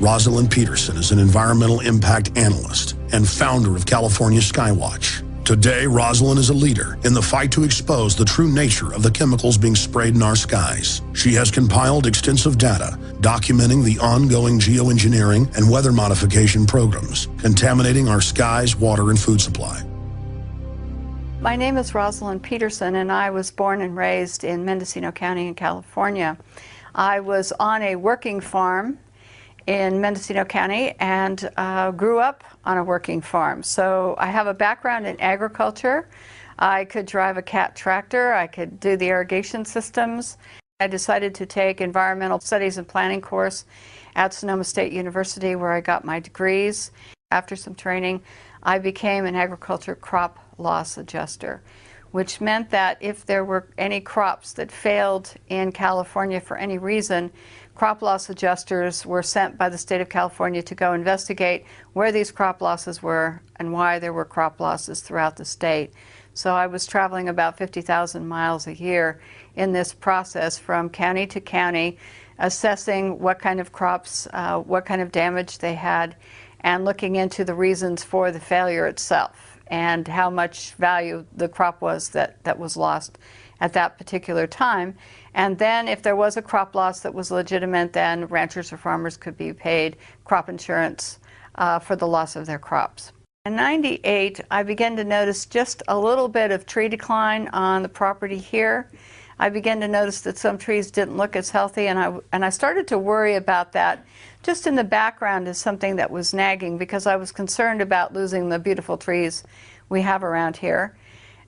Rosalind Peterson is an environmental impact analyst and founder of California Skywatch. Today, Rosalind is a leader in the fight to expose the true nature of the chemicals being sprayed in our skies. She has compiled extensive data documenting the ongoing geoengineering and weather modification programs contaminating our skies, water, and food supply. My name is Rosalind Peterson, and I was born and raised in Mendocino County in California. I was on a working farm in Mendocino County and grew up on a working farm. So I have a background in agriculture. I could drive a cat tractor. I could do the irrigation systems. I decided to take environmental studies and planning course at Sonoma State University, where I got my degrees. After some training, I became an agriculture crop loss adjuster, which meant that if there were any crops that failed in California for any reason, crop loss adjusters were sent by the state of California to go investigate where these crop losses were and why there were crop losses throughout the state. So I was traveling about 50,000 miles a year in this process from county to county, assessing what kind of crops, what kind of damage they had, and looking into the reasons for the failure itself and how much value the crop was that was lost at that particular time. And then if there was a crop loss that was legitimate, then ranchers or farmers could be paid crop insurance for the loss of their crops. In '98, I began to notice just a little bit of tree decline on the property here. I began to notice that some trees didn't look as healthy, and I started to worry about that just in the background as something that was nagging, because I was concerned about losing the beautiful trees we have around here.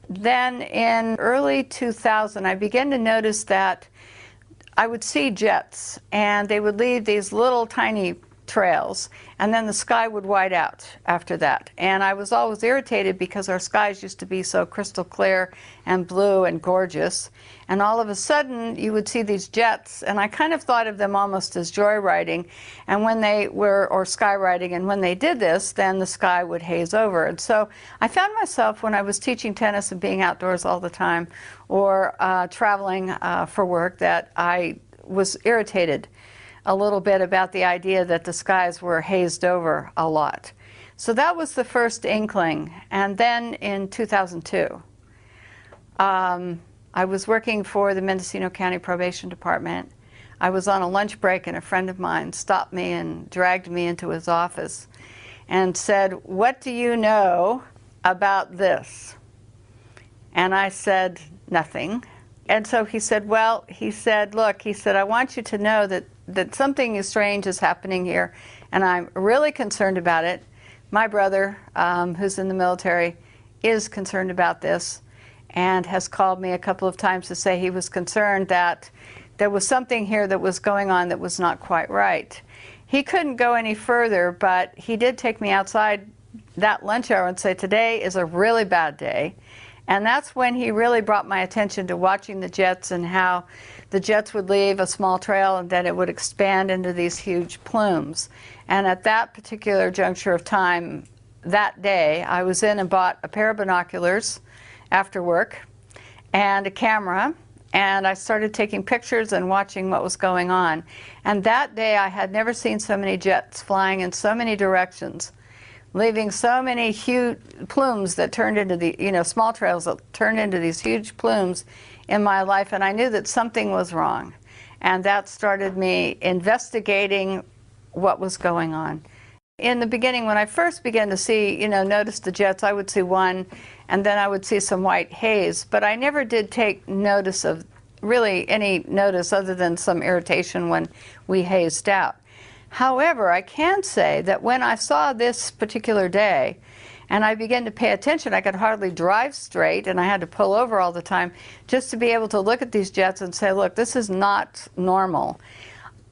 Then in early 2000, I began to notice that I would see jets, and they would leave these little tiny trails, and then the sky would white out after that. And I was always irritated because our skies used to be so crystal clear and blue and gorgeous, and all of a sudden you would see these jets, and I kind of thought of them almost as joyriding, and when they were, or skywriting, and when they did this, then the sky would haze over. And so I found myself, when I was teaching tennis and being outdoors all the time, or traveling for work, that I was irritated a little bit about the idea that the skies were hazed over a lot. So that was the first inkling. And then in 2002, I was working for the Mendocino County Probation Department. I was on a lunch break, and a friend of mine stopped me and dragged me into his office and said, "What do you know about this?" And I said, "Nothing." And so he said, "Well," he said, "look," he said, "I want you to know that something strange is happening here, and I'm really concerned about it. My brother, who's in the military, is concerned about this and has called me a couple of times to say he was concerned that there was something here that was going on that was not quite right." He couldn't go any further, but he did take me outside that lunch hour and say, "Today is a really bad day." And that's when he really brought my attention to watching the jets, and how the jets would leave a small trail and then it would expand into these huge plumes. And at that particular juncture of time, that day, I was in and bought a pair of binoculars after work and a camera, and I started taking pictures and watching what was going on. And that day I had never seen so many jets flying in so many directions, leaving so many huge plumes that turned into the, small trails that turned into these huge plumes in my life. And I knew that something was wrong. And that started me investigating what was going on. In the beginning, when I first began to see, notice the jets, I would see one, and then I would see some white haze. But I never did take notice of, really any notice other than some irritation when we hazed out. However, I can say that when I saw this particular day and I began to pay attention, I could hardly drive straight, and I had to pull over all the time just to be able to look at these jets and say, look, this is not normal.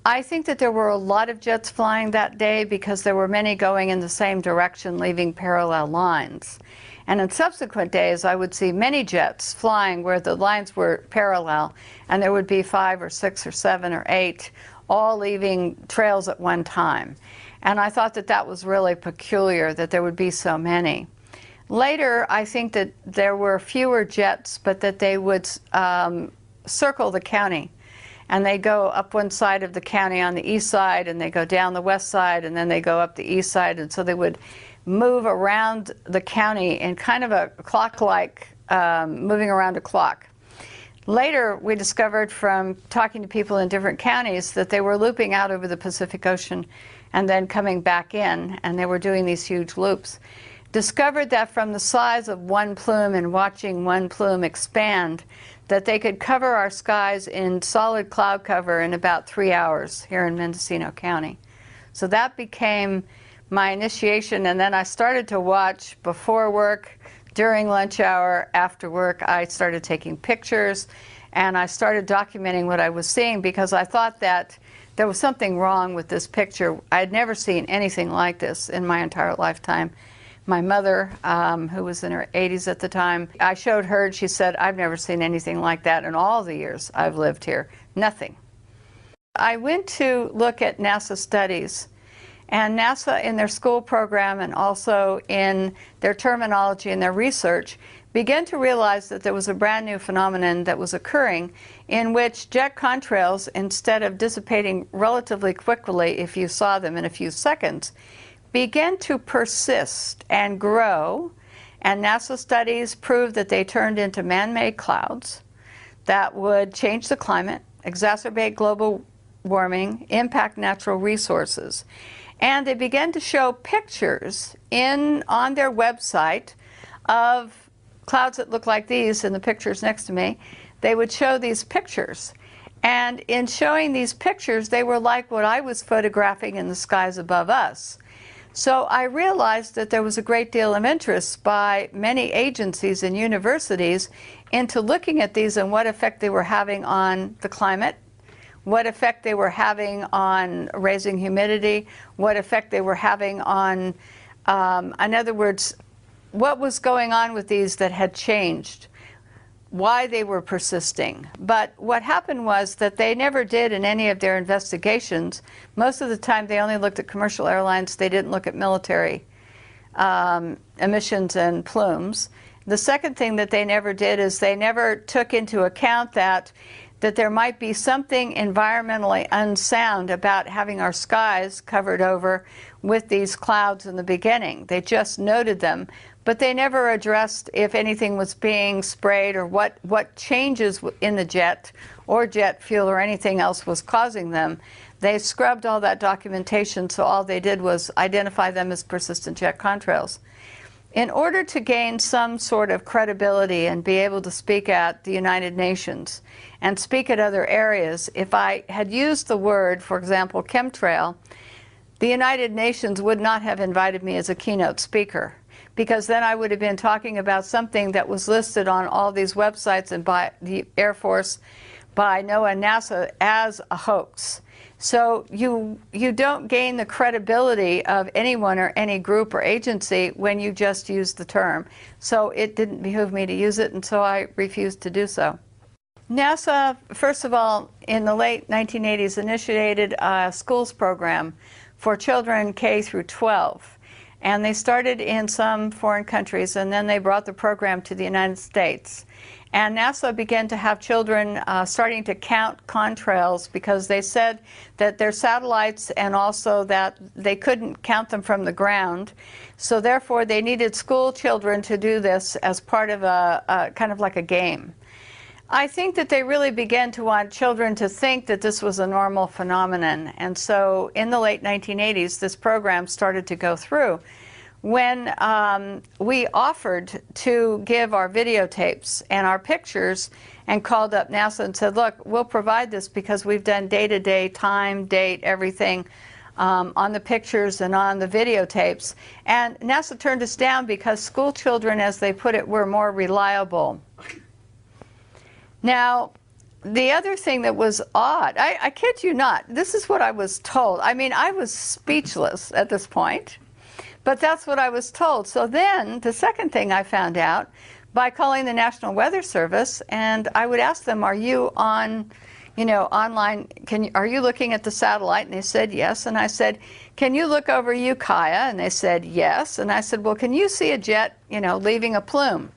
I think that there were a lot of jets flying that day because there were many going in the same direction, leaving parallel lines. And in subsequent days, I would see many jets flying where the lines were parallel, and there would be 5 or 6 or 7 or 8 all leaving trails at one time. And I thought that that was really peculiar, that there would be so many. Later, I think that there were fewer jets, but that they would circle the county. and they go up one side of the county on the east side, and they go down the west side, and then they go up the east side, and so they would move around the county in kind of a clock-like, moving around a clock. Later, we discovered from talking to people in different counties that they were looping out over the Pacific Ocean and then coming back in, and they were doing these huge loops. Discovered that from the size of one plume and watching one plume expand, that they could cover our skies in solid cloud cover in about 3 hours here in Mendocino County. So that became my initiation, and then I started to watch before work, during lunch hour, after work. I started taking pictures, and I started documenting what I was seeing because I thought that there was something wrong with this picture. I had never seen anything like this in my entire lifetime. My mother, who was in her 80s at the time, I showed her, and she said, "I've never seen anything like that in all the years I've lived here. Nothing." I went to look at NASA studies, and NASA in their school program and also in their terminology and their research began to realize that there was a brand new phenomenon that was occurring in which jet contrails, instead of dissipating relatively quickly if you saw them in a few seconds, began to persist and grow, and NASA studies proved that they turned into man-made clouds that would change the climate, exacerbate global warming, impact natural resources. And they began to show pictures on their website of clouds that look like these in the pictures next to me. They would show these pictures. And in showing these pictures, they were like what I was photographing in the skies above us. So I realized that there was a great deal of interest by many agencies and universities into looking at these and what effect they were having on the climate, what effect they were having on raising humidity, what effect they were having on, in other words, what was going on with these that had changed, why they were persisting. But what happened was that they never did in any of their investigations. Most of the time they only looked at commercial airlines. They didn't look at military emissions and plumes. The second thing that they never did is they never took into account that there might be something environmentally unsound about having our skies covered over with these clouds in the beginning. They just noted them, but they never addressed if anything was being sprayed or what changes in the jet or jet fuel or anything else was causing them. They scrubbed all that documentation, so all they did was identify them as persistent jet contrails. In order to gain some sort of credibility and be able to speak at the United Nations and speak at other areas, if I had used the word, for example, chemtrail, the United Nations would not have invited me as a keynote speaker, because then I would have been talking about something that was listed on all these websites and by the Air Force, by NOAA and NASA as a hoax. So you don't gain the credibility of anyone or any group or agency when you just use the term. So it didn't behoove me to use it, and so I refused to do so. NASA, first of all, in the late 1980s, initiated a schools program for children K through 12. And they started in some foreign countries, and then they brought the program to the United States. And NASA began to have children starting to count contrails because they said that their satellites and also that they couldn't count them from the ground. So therefore, they needed school children to do this as part of a kind of like a game. I think that they really began to want children to think that this was a normal phenomenon. And so in the late 1980s, this program started to go through. When we offered to give our videotapes and our pictures and called up NASA and said, look, we'll provide this because we've done day-to-day, time, date, everything on the pictures and on the videotapes. And NASA turned us down because school children, as they put it, were more reliable. Now, the other thing that was odd, I kid you not, this is what I was told. I mean, I was speechless at this point, but that's what I was told. So then, the second thing I found out by calling the National Weather Service, and I would ask them, are you on, online, are you looking at the satellite? And they said yes. And I said, can you look over Ukiah? And they said yes. And I said, well, can you see a jet, leaving a plume?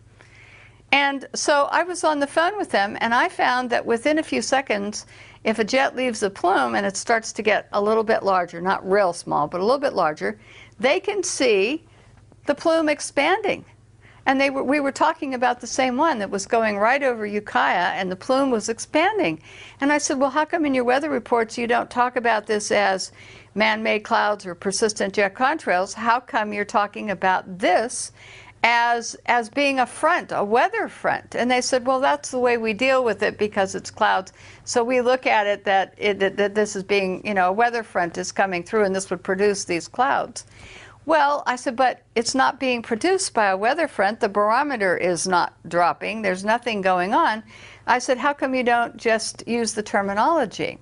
And so I was on the phone with them, and I found that within a few seconds, if a jet leaves the plume and it starts to get a little bit larger, not real small, but a little bit larger, they can see the plume expanding. And we were talking about the same one that was going right over Ukiah, and the plume was expanding. And I said, well, how come in your weather reports you don't talk about this as man-made clouds or persistent jet contrails? How come you're talking about this as being a front, a weather front? And they said, well, that's the way we deal with it because it's clouds. So we look at it that this is being, a weather front is coming through and this would produce these clouds. Well, I said, but it's not being produced by a weather front. The barometer is not dropping. There's nothing going on. I said, how come you don't just use the terminology?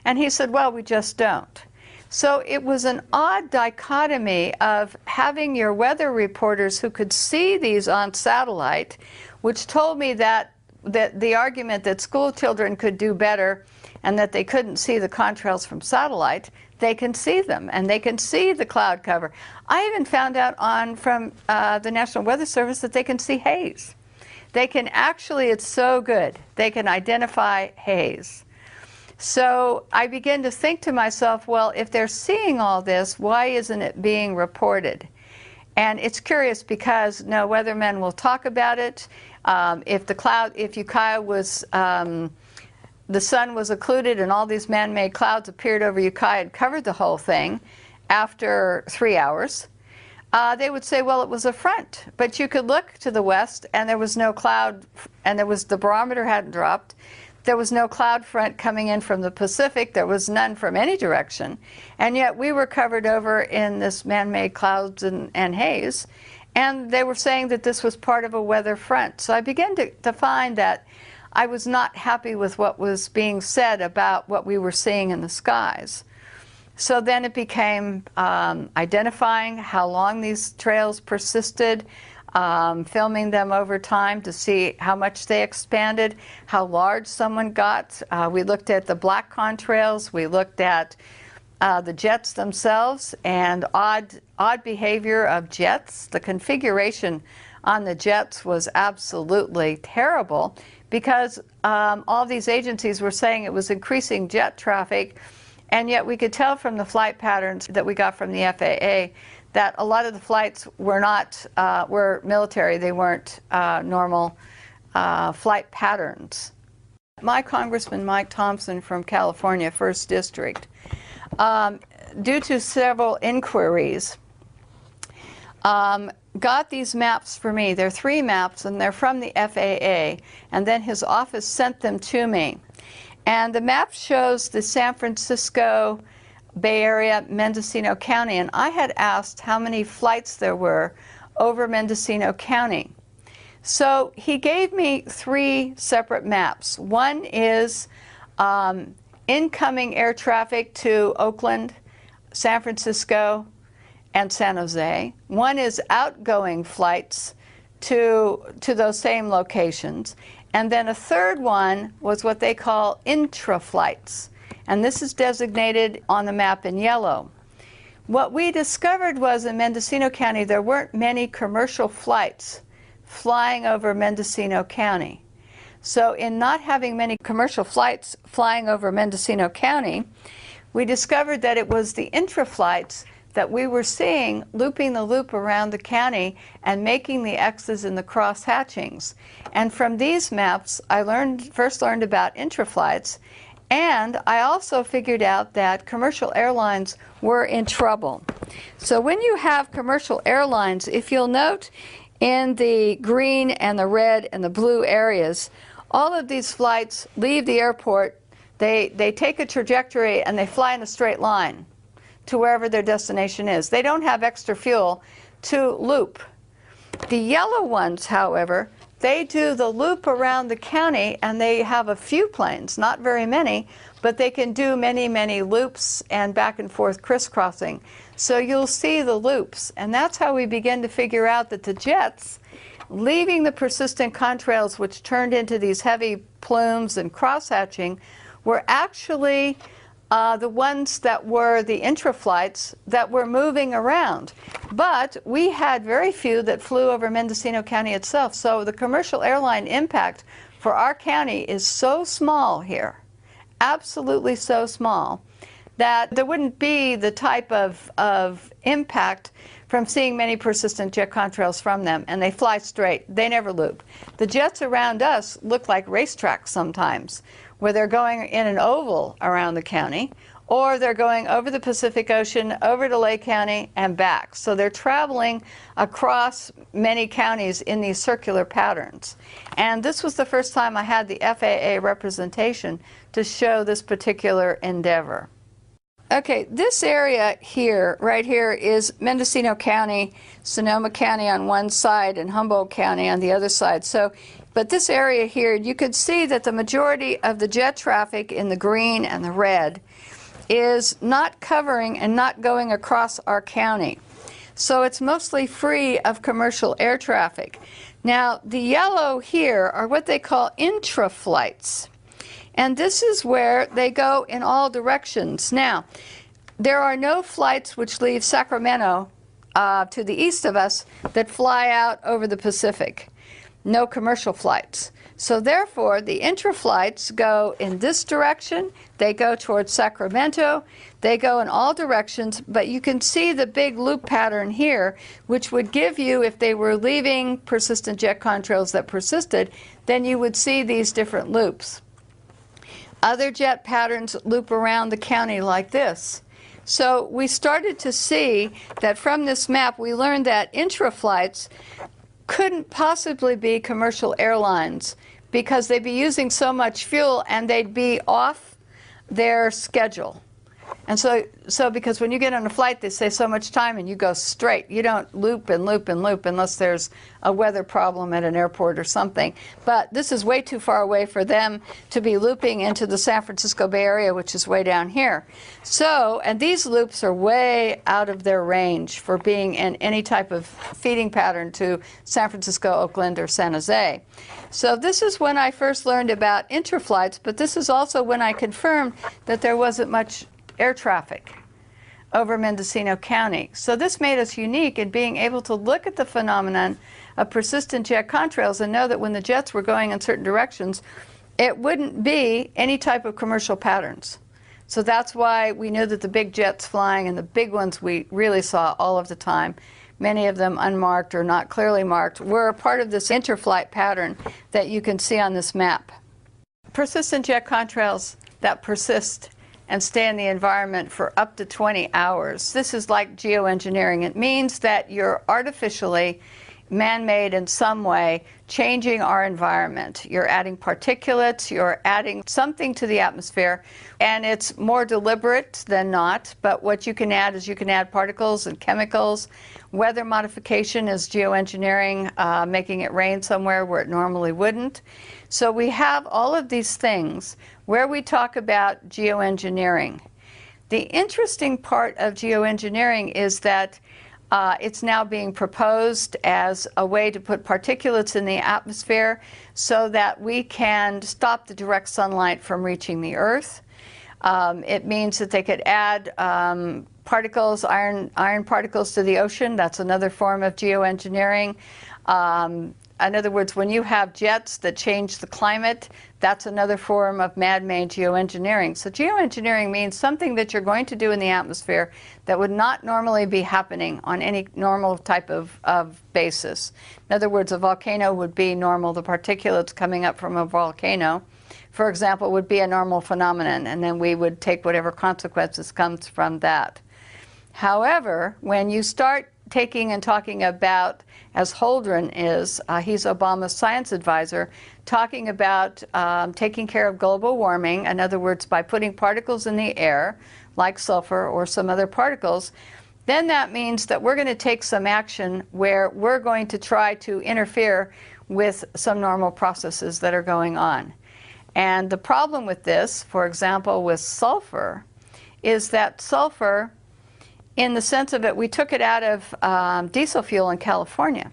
And he said, well, we just don't. So it was an odd dichotomy of having your weather reporters who could see these on satellite, which told me that the argument that school children could do better and that they couldn't see the contrails from satellite, they can see them, and they can see the cloud cover. I even found out from the National Weather Service that they can see haze. They can actually, it's so good, they can identify haze. So I began to think to myself, well, if they're seeing all this, why isn't it being reported? And it's curious because no weathermen will talk about it. If Ukiah was, the sun was occluded and all these man-made clouds appeared over Ukiah and covered the whole thing after 3 hours, they would say, well, it was a front. But you could look to the west and there was no cloud, and the barometer hadn't dropped. There was no cloud front coming in from the Pacific. There was none from any direction. And yet we were covered over in this man-made clouds and haze. And they were saying that this was part of a weather front. So I began to find that I was not happy with what was being said about what we were seeing in the skies. So then it became identifying how long these trails persisted, filming them over time to see how much they expanded, how large someone got. We looked at the black contrails, we looked at the jets themselves, and odd behavior of jets. The configuration on the jets was absolutely terrible because all these agencies were saying it was increasing jet traffic, and yet we could tell from the flight patterns that we got from the FAA that a lot of the flights were military. They weren't normal flight patterns. My Congressman Mike Thompson from California, 1st District, due to several inquiries, got these maps for me. They're 3 maps, and they're from the FAA, and then his office sent them to me. And the map shows the San Francisco Bay Area, Mendocino County, and I had asked how many flights there were over Mendocino County. So he gave me 3 separate maps. One is incoming air traffic to Oakland, San Francisco, and San Jose. One is outgoing flights to those same locations. And then a third one was what they call intra-flights. And this is designated on the map in yellow. What we discovered was in Mendocino County there weren't many commercial flights flying over Mendocino County. So in not having many commercial flights flying over Mendocino County, we discovered that it was the intra-flights that we were seeing looping the loop around the county and making the X's in the cross hatchings. And from these maps, I first learned about intra-flights, and I also figured out that commercial airlines were in trouble. So when you have commercial airlines, if you'll note in the green and the red and the blue areas, all of these flights leave the airport, they take a trajectory and they fly in a straight line to wherever their destination is. They don't have extra fuel to loop. The yellow ones, however, they do the loop around the county, and they have a few planes, not very many, but they can do many, many loops and back and forth crisscrossing. So you'll see the loops, and that's how we begin to figure out that the jets, leaving the persistent contrails, which turned into these heavy plumes and cross-hatching, were actually the ones that were the intra-flights that were moving around. But we had very few that flew over Mendocino County itself, so the commercial airline impact for our county is so small here, absolutely so small that there wouldn't be the type of impact from seeing many persistent jet contrails from them, and they fly straight. They never loop. The jets around us look like racetracks sometimes, where they're going in an oval around the county, or they're going over the Pacific Ocean, over to Lake County, and back. So they're traveling across many counties in these circular patterns. And this was the first time I had the FAA representation to show this particular endeavor. Okay, this area here, right here, is Mendocino County, Sonoma County on one side, and Humboldt County on the other side. So, but this area here, you could see that the majority of the jet traffic in the green and the red is not covering and not going across our county. So it's mostly free of commercial air traffic. Now, the yellow here are what they call intra-flights. And this is where they go in all directions. Now, there are no flights which leave Sacramento to the east of us that fly out over the Pacific. No commercial flights. So therefore, the intra-flights go in this direction. They go towards Sacramento. They go in all directions. But you can see the big loop pattern here, which would give you, if they were leaving persistent jet contrails that persisted, then you would see these different loops. Other jet patterns loop around the county like this. So we started to see that from this map, we learned that intra-flights couldn't possibly be commercial airlines because they'd be using so much fuel and they'd be off their schedule. And so because when you get on a flight, they say so much time and you go straight. You don't loop and loop and loop unless there's a weather problem at an airport or something. But this is way too far away for them to be looping into the San Francisco Bay Area, which is way down here. So, and these loops are way out of their range for being in any type of feeding pattern to San Francisco, Oakland, or San Jose. So this is when I first learned about intra-flights, but this is also when I confirmed that there wasn't much air traffic over Mendocino County. So this made us unique in being able to look at the phenomenon of persistent jet contrails and know that when the jets were going in certain directions, it wouldn't be any type of commercial patterns. So that's why we knew that the big jets flying, and the big ones we really saw all of the time, many of them unmarked or not clearly marked, were a part of this interflight pattern that you can see on this map. Persistent jet contrails that persist and stay in the environment for up to 20 hours. This is like geoengineering. It means that you're artificially, man-made in some way, changing our environment. You're adding particulates, you're adding something to the atmosphere, and it's more deliberate than not, but what you can add is you can add particles and chemicals. Weather modification is geoengineering, making it rain somewhere where it normally wouldn't. So we have all of these things where we talk about geoengineering. The interesting part of geoengineering is that it's now being proposed as a way to put particulates in the atmosphere so that we can stop the direct sunlight from reaching the Earth. It means that they could add particles, iron particles to the ocean. That's another form of geoengineering. In other words, when you have jets that change the climate, that's another form of man-made geoengineering. So geoengineering means something that you're going to do in the atmosphere that would not normally be happening on any normal type of basis. In other words, a volcano would be normal. The particulates coming up from a volcano, for example, would be a normal phenomenon, and then we would take whatever consequences comes from that. However, when you start taking and talking about, as Holdren is, he's Obama's science advisor, talking about taking care of global warming, in other words, by putting particles in the air, like sulfur or some other particles, then that means that we're going to take some action where we're going to try to interfere with some normal processes that are going on. And the problem with this, for example, with sulfur, is that sulfur, in the sense of it, we took it out of diesel fuel in California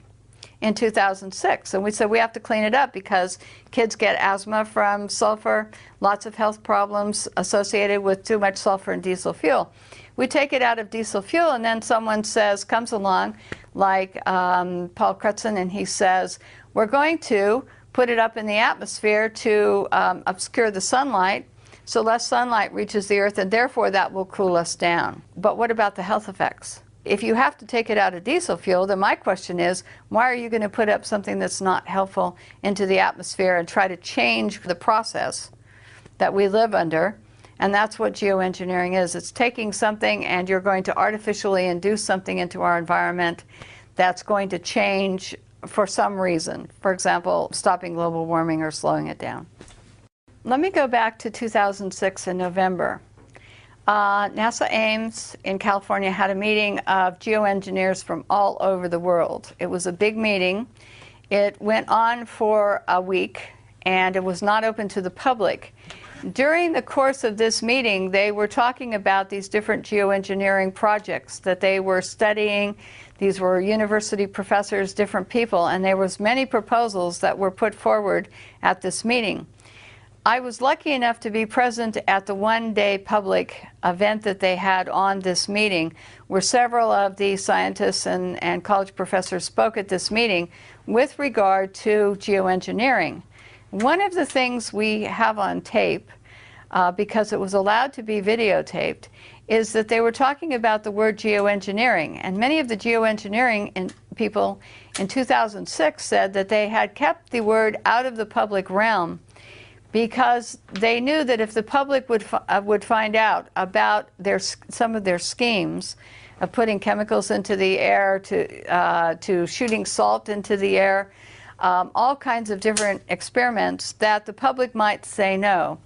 in 2006. And we said we have to clean it up because kids get asthma from sulfur, lots of health problems associated with too much sulfur in diesel fuel. We take it out of diesel fuel, and then someone comes along, like Paul Crutzen, and he says, we're going to put it up in the atmosphere to obscure the sunlight so less sunlight reaches the earth, and therefore that will cool us down. But what about the health effects? If you have to take it out of diesel fuel, then my question is, why are you going to put up something that's not helpful into the atmosphere and try to change the process that we live under? And that's what geoengineering is. It's taking something and you're going to artificially induce something into our environment that's going to change for some reason. For example, stopping global warming or slowing it down. Let me go back to 2006 in November. NASA Ames in California had a meeting of geoengineers from all over the world. It was a big meeting. It went on for a week, and it was not open to the public. During the course of this meeting, they were talking about these different geoengineering projects that they were studying. These were university professors, different people, and there was many proposals that were put forward at this meeting. I was lucky enough to be present at the one-day public event that they had on this meeting, where several of the scientists and college professors spoke at this meeting with regard to geoengineering. One of the things we have on tape, because it was allowed to be videotaped, is that they were talking about the word geoengineering. And many of the geoengineering people in 2006 said that they had kept the word out of the public realm because they knew that if the public would find out about some of their schemes of putting chemicals into the air, to shooting salt into the air, all kinds of different experiments, that the public might say no.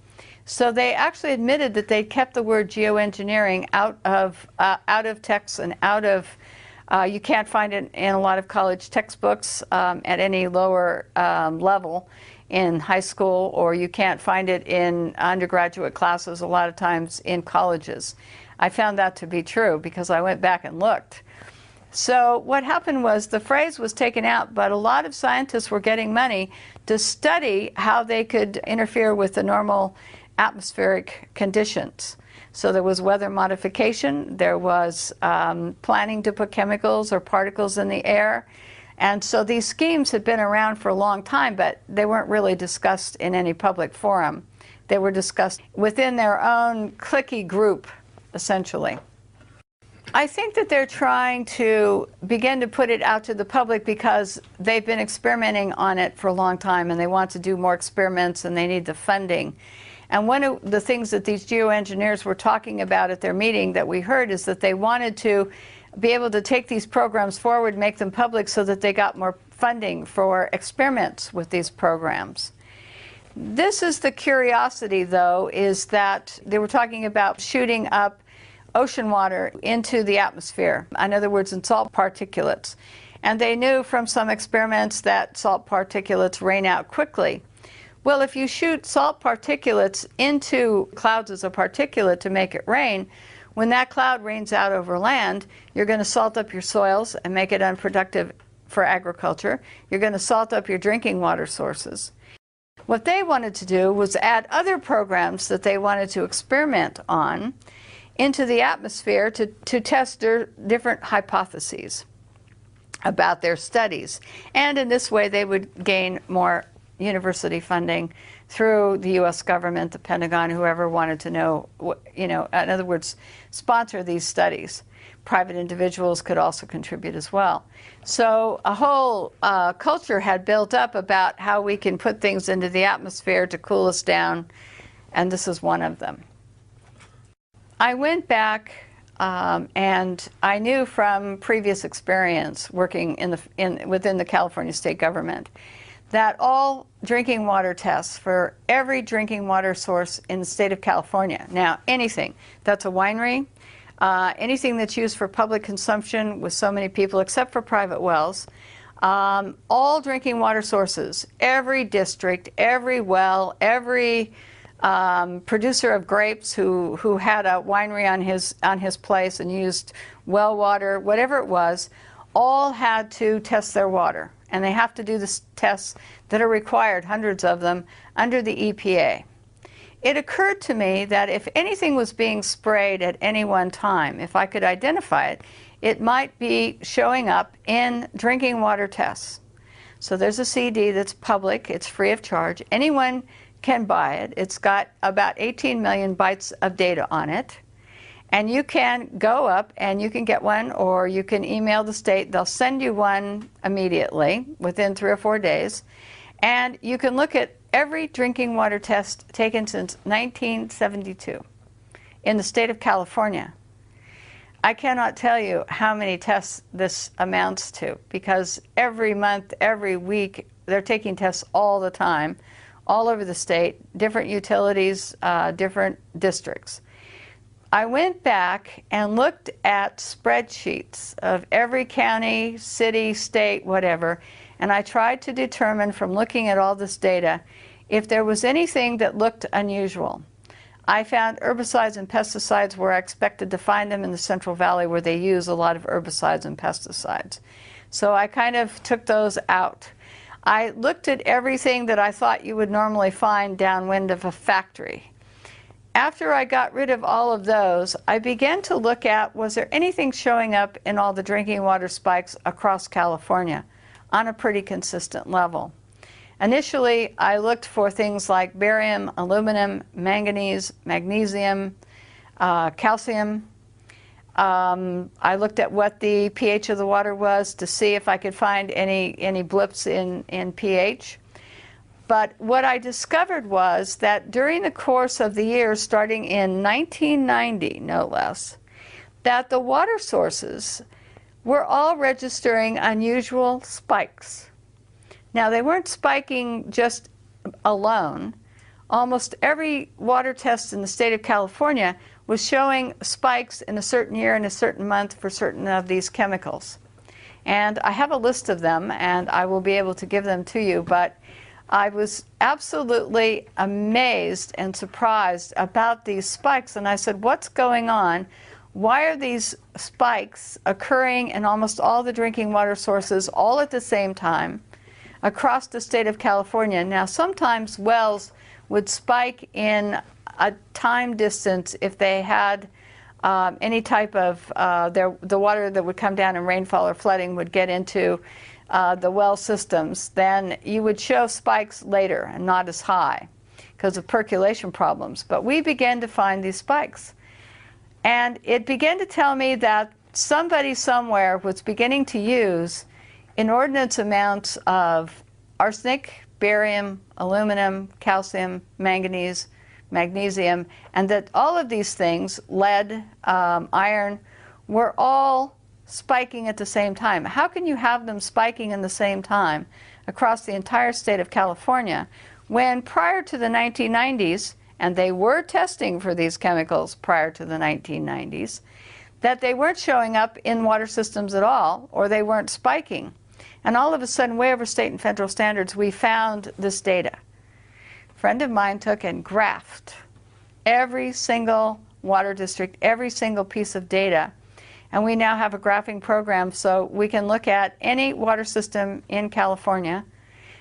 So they actually admitted that they kept the word geoengineering out of texts and out of, you can't find it in a lot of college textbooks at any lower level in high school, or you can't find it in undergraduate classes a lot of times in colleges. I found that to be true because I went back and looked. So what happened was the phrase was taken out, but a lot of scientists were getting money to study how they could interfere with the normal atmospheric conditions. So there was weather modification, there was planning to put chemicals or particles in the air. And so these schemes had been around for a long time, but they weren't really discussed in any public forum. They were discussed within their own cliquey group, essentially. I think that they're trying to begin to put it out to the public because they've been experimenting on it for a long time, and they want to do more experiments, and they need the funding. And one of the things that these geoengineers were talking about at their meeting that we heard is that they wanted to be able to take these programs forward, make them public so that they got more funding for experiments with these programs. This is the curiosity, though, is that they were talking about shooting up ocean water into the atmosphere, in other words, in salt particulates. And they knew from some experiments that salt particulates rain out quickly. Well, if you shoot salt particulates into clouds as a particulate to make it rain, when that cloud rains out over land, you're going to salt up your soils and make it unproductive for agriculture. You're going to salt up your drinking water sources. What they wanted to do was add other programs that they wanted to experiment on into the atmosphere to test their different hypotheses about their studies. And in this way, they would gain more university funding through the U.S. government, the Pentagon, whoever wanted to know, in other words, sponsor these studies. Private individuals could also contribute as well. So a whole culture had built up about how we can put things into the atmosphere to cool us down, and this is one of them. I went back and I knew from previous experience working within the California state government that all drinking water tests for every drinking water source in the state of California, now anything that's a winery, anything that's used for public consumption with so many people except for private wells, all drinking water sources, every district, every well, every producer of grapes who had a winery on his place and used well water, whatever it was, all had to test their water. And they have to do the tests that are required, hundreds of them, under the EPA. It occurred to me that if anything was being sprayed at any one time, if I could identify it, it might be showing up in drinking water tests. So there's a CD that's public, it's free of charge. Anyone can buy it. It's got about 18 million bytes of data on it. And you can go up and you can get one, or you can email the state. They'll send you one immediately within 3 or 4 days. And you can look at every drinking water test taken since 1972 in the state of California. I cannot tell you how many tests this amounts to, because every month, every week, they're taking tests all the time, all over the state, different utilities, different districts. I went back and looked at spreadsheets of every county, city, state, whatever, and I tried to determine from looking at all this data if there was anything that looked unusual. I found herbicides and pesticides where I expected to find them in the Central Valley, where they use a lot of herbicides and pesticides. So I kind of took those out. I looked at everything that I thought you would normally find downwind of a factory. After I got rid of all of those, I began to look at, was there anything showing up in all the drinking water spikes across California on a pretty consistent level? Initially, I looked for things like barium, aluminum, manganese, magnesium, calcium. I looked at what the pH of the water was to see if I could find any blips in pH. But what I discovered was that during the course of the year, starting in 1990, no less, that the water sources were all registering unusual spikes. Now, they weren't spiking just alone. Almost every water test in the state of California was showing spikes in a certain year and a certain month for certain of these chemicals. And I have a list of them, and I will be able to give them to you, but I was absolutely amazed and surprised about these spikes, and I said, what's going on? Why are these spikes occurring in almost all the drinking water sources all at the same time across the state of California? Now, sometimes wells would spike in a time distance if they had any type of, the water that would come down in rainfall or flooding would get into the well systems. Then you would show spikes later and not as high because of percolation problems. But we began to find these spikes. And it began to tell me that somebody somewhere was beginning to use inordinate amounts of arsenic, barium, aluminum, calcium, manganese, magnesium, and that all of these things, lead, iron, were all spiking at the same time. How can you have them spiking in the same time across the entire state of California when prior to the 1990s, and they were testing for these chemicals prior to the 1990s, that they weren't showing up in water systems at all, or they weren't spiking? And all of a sudden, way over state and federal standards, we found this data. A friend of mine took and graphed every single water district, every single piece of data, and we now have a graphing program so we can look at any water system in California,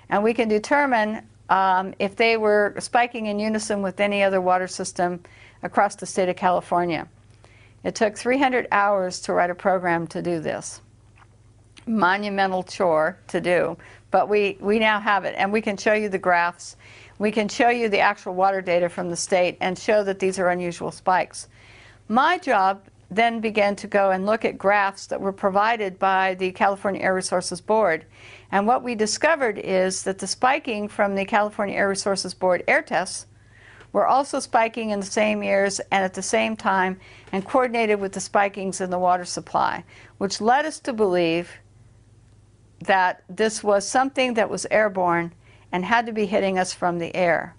and we can determine if they were spiking in unison with any other water system across the state of California. It took 300 hours to write a program to do this. Monumental chore to do, but we now have it, and we can show you the graphs. We can show you the actual water data from the state and show that these are unusual spikes. My job then began to go and look at graphs that were provided by the California Air Resources Board. And what we discovered is that the spiking from the California Air Resources Board air tests were also spiking in the same years and at the same time, and coordinated with the spikings in the water supply, which led us to believe that this was something that was airborne and had to be hitting us from the air.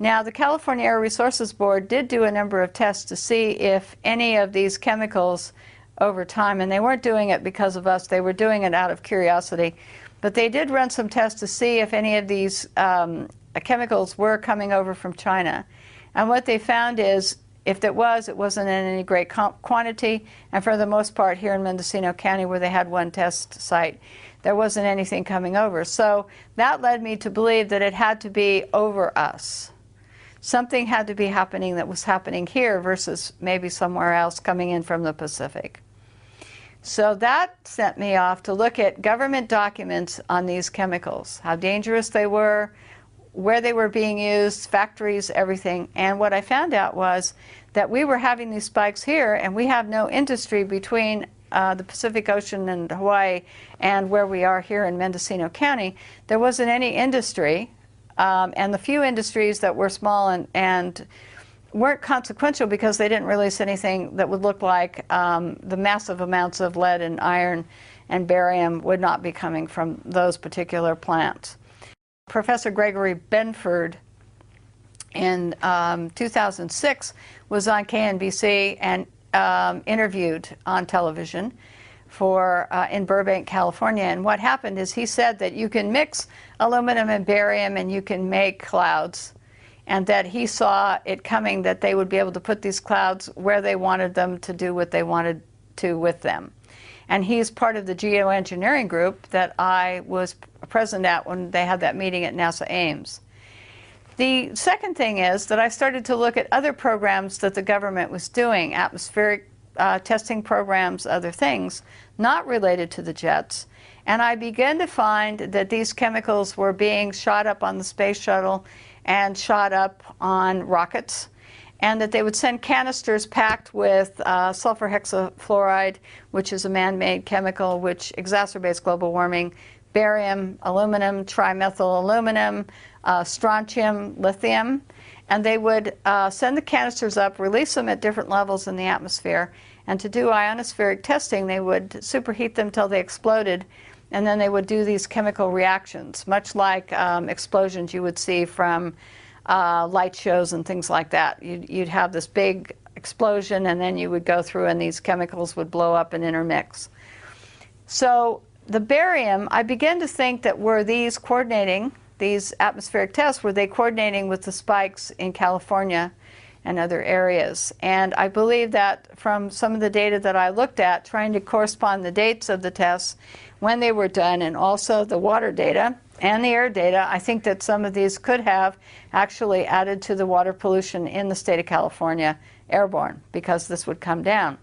Now, the California Air Resources Board did do a number of tests to see if any of these chemicals over time, and they weren't doing it because of us, they were doing it out of curiosity, but they did run some tests to see if any of these chemicals were coming over from China. And what they found is, if it wasn't in any great quantity, and for the most part here in Mendocino County, where they had one test site, there wasn't anything coming over. So that led me to believe that it had to be over us. Something had to be happening that was happening here versus maybe somewhere else coming in from the Pacific. So that sent me off to look at government documents on these chemicals, how dangerous they were, where they were being used, factories, everything. And what I found out was that we were having these spikes here, and we have no industry between the Pacific Ocean and Hawaii and where we are here in Mendocino County. There wasn't any industry, and the few industries that were small and weren't consequential because they didn't release anything that would look like the massive amounts of lead and iron and barium would not be coming from those particular plants. Professor Gregory Benford in 2006 was on KNBC and interviewed on television in Burbank, California. And what happened is he said that you can mix aluminum and barium and you can make clouds, and that he saw it coming that they would be able to put these clouds where they wanted them to do what they wanted to with them. And he's part of the geoengineering group that I was present at when they had that meeting at NASA Ames. The second thing is that I started to look at other programs that the government was doing, atmospheric testing programs, other things, not related to the jets. And I began to find that these chemicals were being shot up on the space shuttle and shot up on rockets, and that they would send canisters packed with sulfur hexafluoride, which is a man-made chemical which exacerbates global warming, barium, aluminum, trimethyl aluminum, strontium, lithium, and they would send the canisters up, release them at different levels in the atmosphere, and to do ionospheric testing they would superheat them till they exploded, and then they would do these chemical reactions, much like explosions you would see from light shows and things like that. You'd have this big explosion, and then you would go through and these chemicals would blow up and intermix. So the barium, I began to think that were these coordinating, these atmospheric tests, were they coordinating with the spikes in California and other areas? And I believe that from some of the data that I looked at, trying to correspond the dates of the tests, when they were done, and also the water data and the air data, I think that some of these could have actually added to the water pollution in the state of California airborne, because this would come down.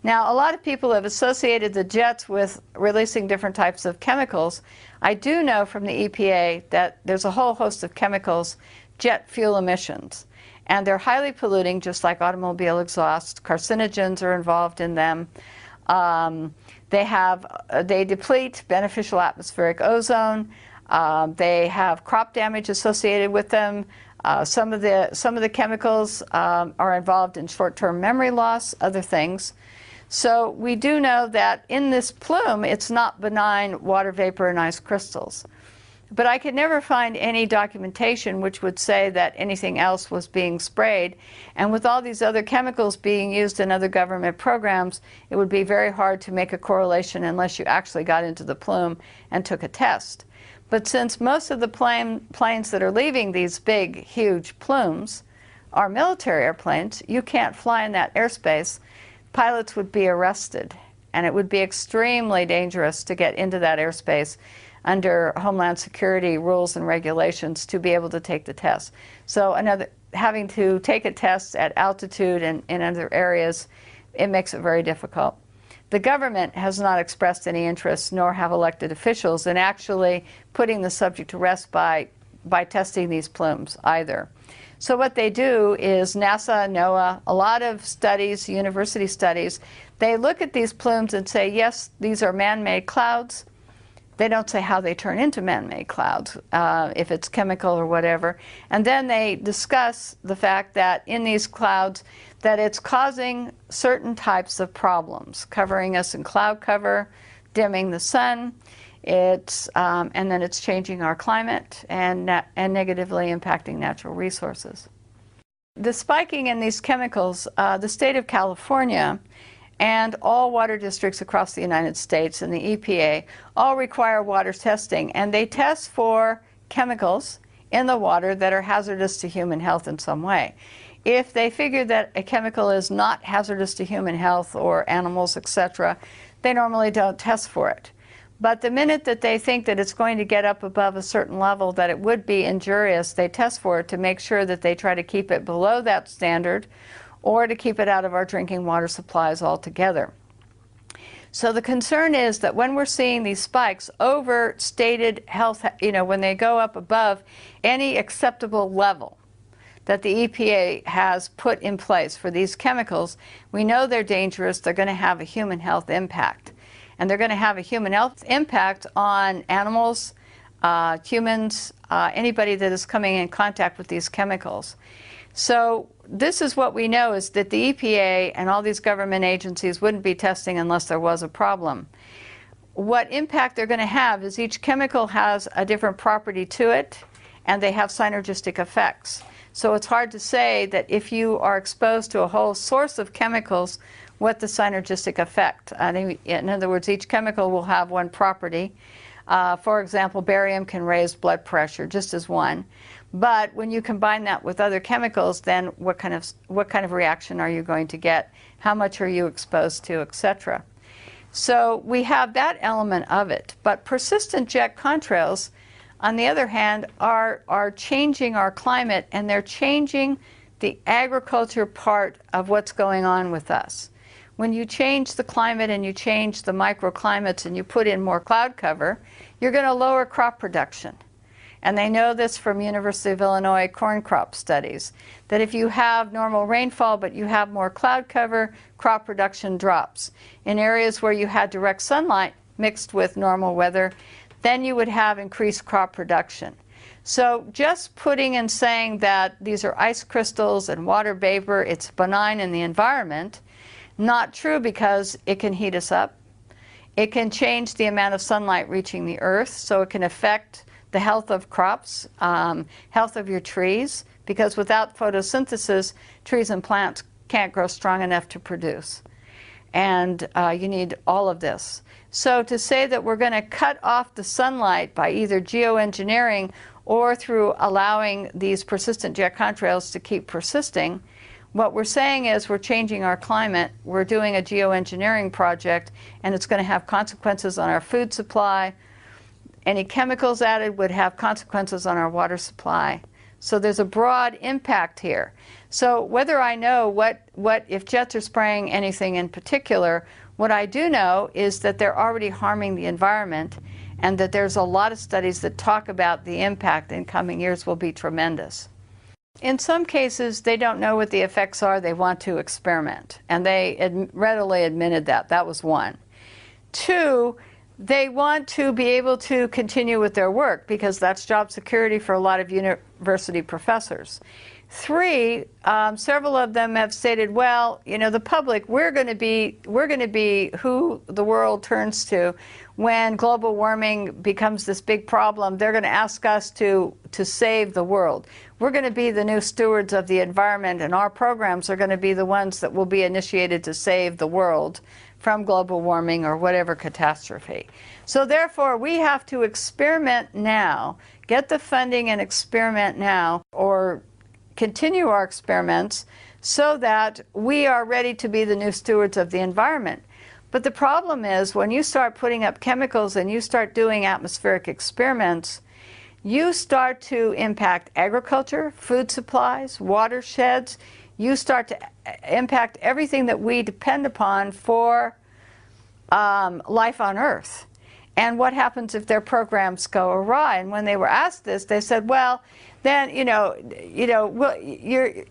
Now, a lot of people have associated the jets with releasing different types of chemicals. I do know from the EPA that there's a whole host of chemicals, jet fuel emissions, and they're highly polluting, just like automobile exhaust. Carcinogens are involved in them. They deplete beneficial atmospheric ozone. They have crop damage associated with them. Some of the chemicals are involved in short-term memory loss, other things. So we do know that in this plume, it's not benign water vapor and ice crystals. But I could never find any documentation which would say that anything else was being sprayed. And with all these other chemicals being used in other government programs, it would be very hard to make a correlation unless you actually got into the plume and took a test. But since most of the planes that are leaving these big, huge plumes are military airplanes, you can't fly in that airspace. Pilots would be arrested, and it would be extremely dangerous to get into that airspace under Homeland Security rules and regulations to be able to take the test. So having to take a test at altitude and in other areas, it makes it very difficult. The government has not expressed any interest, nor have elected officials, in actually putting the subject to rest by testing these plumes either. So what they do is NASA, NOAA, a lot of studies, university studies, they look at these plumes and say, yes, these are man-made clouds. They don't say how they turn into man-made clouds, if it's chemical or whatever. And then they discuss the fact that in these clouds, that it's causing certain types of problems, covering us in cloud cover, dimming the sun, and then it's changing our climate and negatively impacting natural resources. The spiking in these chemicals, the state of California and all water districts across the United States and the EPA all require water testing, and they test for chemicals in the water that are hazardous to human health in some way. If they figure that a chemical is not hazardous to human health or animals, etc., they normally don't test for it. But the minute that they think that it's going to get up above a certain level that it would be injurious, they test for it to make sure that they try to keep it below that standard or to keep it out of our drinking water supplies altogether. So the concern is that when we're seeing these spikes, overstated health, when they go up above any acceptable level that the EPA has put in place for these chemicals, we know they're dangerous, they're going to have a human health impact. And they're going to have a human health impact on animals, humans, anybody that is coming in contact with these chemicals. So this is what we know, is that the EPA and all these government agencies wouldn't be testing unless there was a problem. What impact they're going to have is each chemical has a different property to it, and they have synergistic effects. So it's hard to say that if you are exposed to a whole source of chemicals, what the synergistic effect. In other words, each chemical will have one property. For example, barium can raise blood pressure, just as one. But when you combine that with other chemicals, then what kind of reaction are you going to get? How much are you exposed to, etc. So we have that element of it. But persistent jet contrails, on the other hand, are changing our climate, and they're changing the agriculture part of what's going on with us. When you change the climate and you change the microclimates and you put in more cloud cover, you're going to lower crop production. And they know this from University of Illinois corn crop studies, that if you have normal rainfall but you have more cloud cover, crop production drops. In areas where you had direct sunlight mixed with normal weather, then you would have increased crop production. So just putting and saying that these are ice crystals and water vapor, it's benign in the environment, not true, because it can heat us up. It can change the amount of sunlight reaching the earth, so it can affect the health of crops, health of your trees, because without photosynthesis, trees and plants can't grow strong enough to produce. And you need all of this. So to say that we're going to cut off the sunlight by either geoengineering or through allowing these persistent jet contrails to keep persisting, what we're saying is we're changing our climate, we're doing a geoengineering project, and it's going to have consequences on our food supply. Any chemicals added would have consequences on our water supply. So there's a broad impact here. So whether I know if jets are spraying anything in particular, what I do know is that they're already harming the environment, and that there's a lot of studies that talk about the impact in coming years will be tremendous. In some cases, they don't know what the effects are. They want to experiment, and they readily admitted that. That was one. Two, they want to be able to continue with their work, because that's job security for a lot of university professors. Three, several of them have stated, well, the public, we're going to be who the world turns to when global warming becomes this big problem. They're going to ask us to save the world. We're going to be the new stewards of the environment, and our programs are going to be the ones that will be initiated to save the world from global warming or whatever catastrophe. So therefore, we have to experiment now, get the funding and experiment now, or continue our experiments so that we are ready to be the new stewards of the environment. But the problem is, when you start putting up chemicals and you start doing atmospheric experiments, you start to impact agriculture, food supplies, watersheds. You start to impact everything that we depend upon for life on Earth. And what happens if their programs go awry? And when they were asked this, they said, well, then,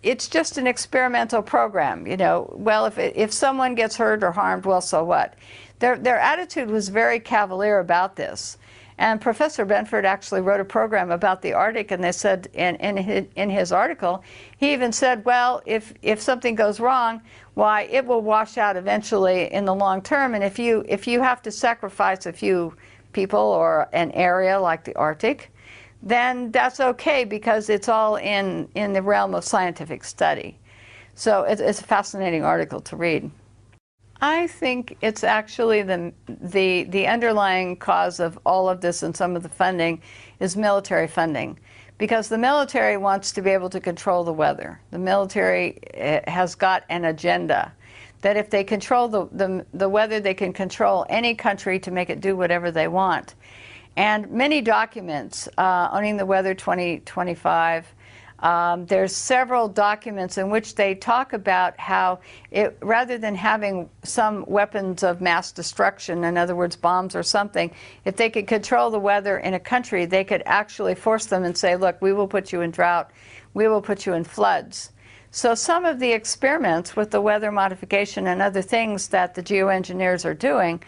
it's just an experimental program. Well, if someone gets hurt or harmed, well, so what? Their attitude was very cavalier about this. And Professor Benford actually wrote a program about the Arctic, and they said in his article, he even said, well, if something goes wrong, why, it will wash out eventually in the long term. And if you have to sacrifice a few people or an area like the Arctic, then that's okay, because it's all in the realm of scientific study. So it's a fascinating article to read. I think it's actually the underlying cause of all of this, and some of the funding is military funding, because the military wants to be able to control the weather. The military has got an agenda that if they control the weather, they can control any country to make it do whatever they want. And many documents, Owning the Weather 2025, There's several documents in which they talk about how rather than having some weapons of mass destruction, in other words, bombs or something, if they could control the weather in a country, they could actually force them and say, look, we will put you in drought, we will put you in floods. So some of the experiments with the weather modification and other things that the geoengineers are doing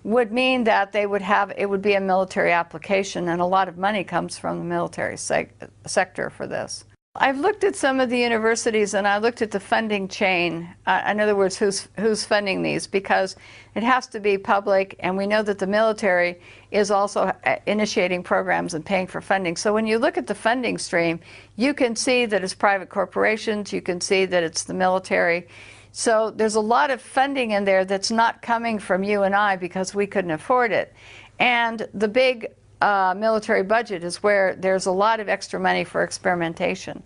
would mean that it would be a military application, and a lot of money comes from the military sector for this. I've looked at some of the universities, and I looked at the funding chain, in other words, who's funding these, because it has to be public, and we know that the military is also initiating programs and paying for funding. So when you look at the funding stream, you can see that it's private corporations, you can see that it's the military. So there's a lot of funding in there that's not coming from you and I because we couldn't afford it. And the big military budget is where there's a lot of extra money for experimentation.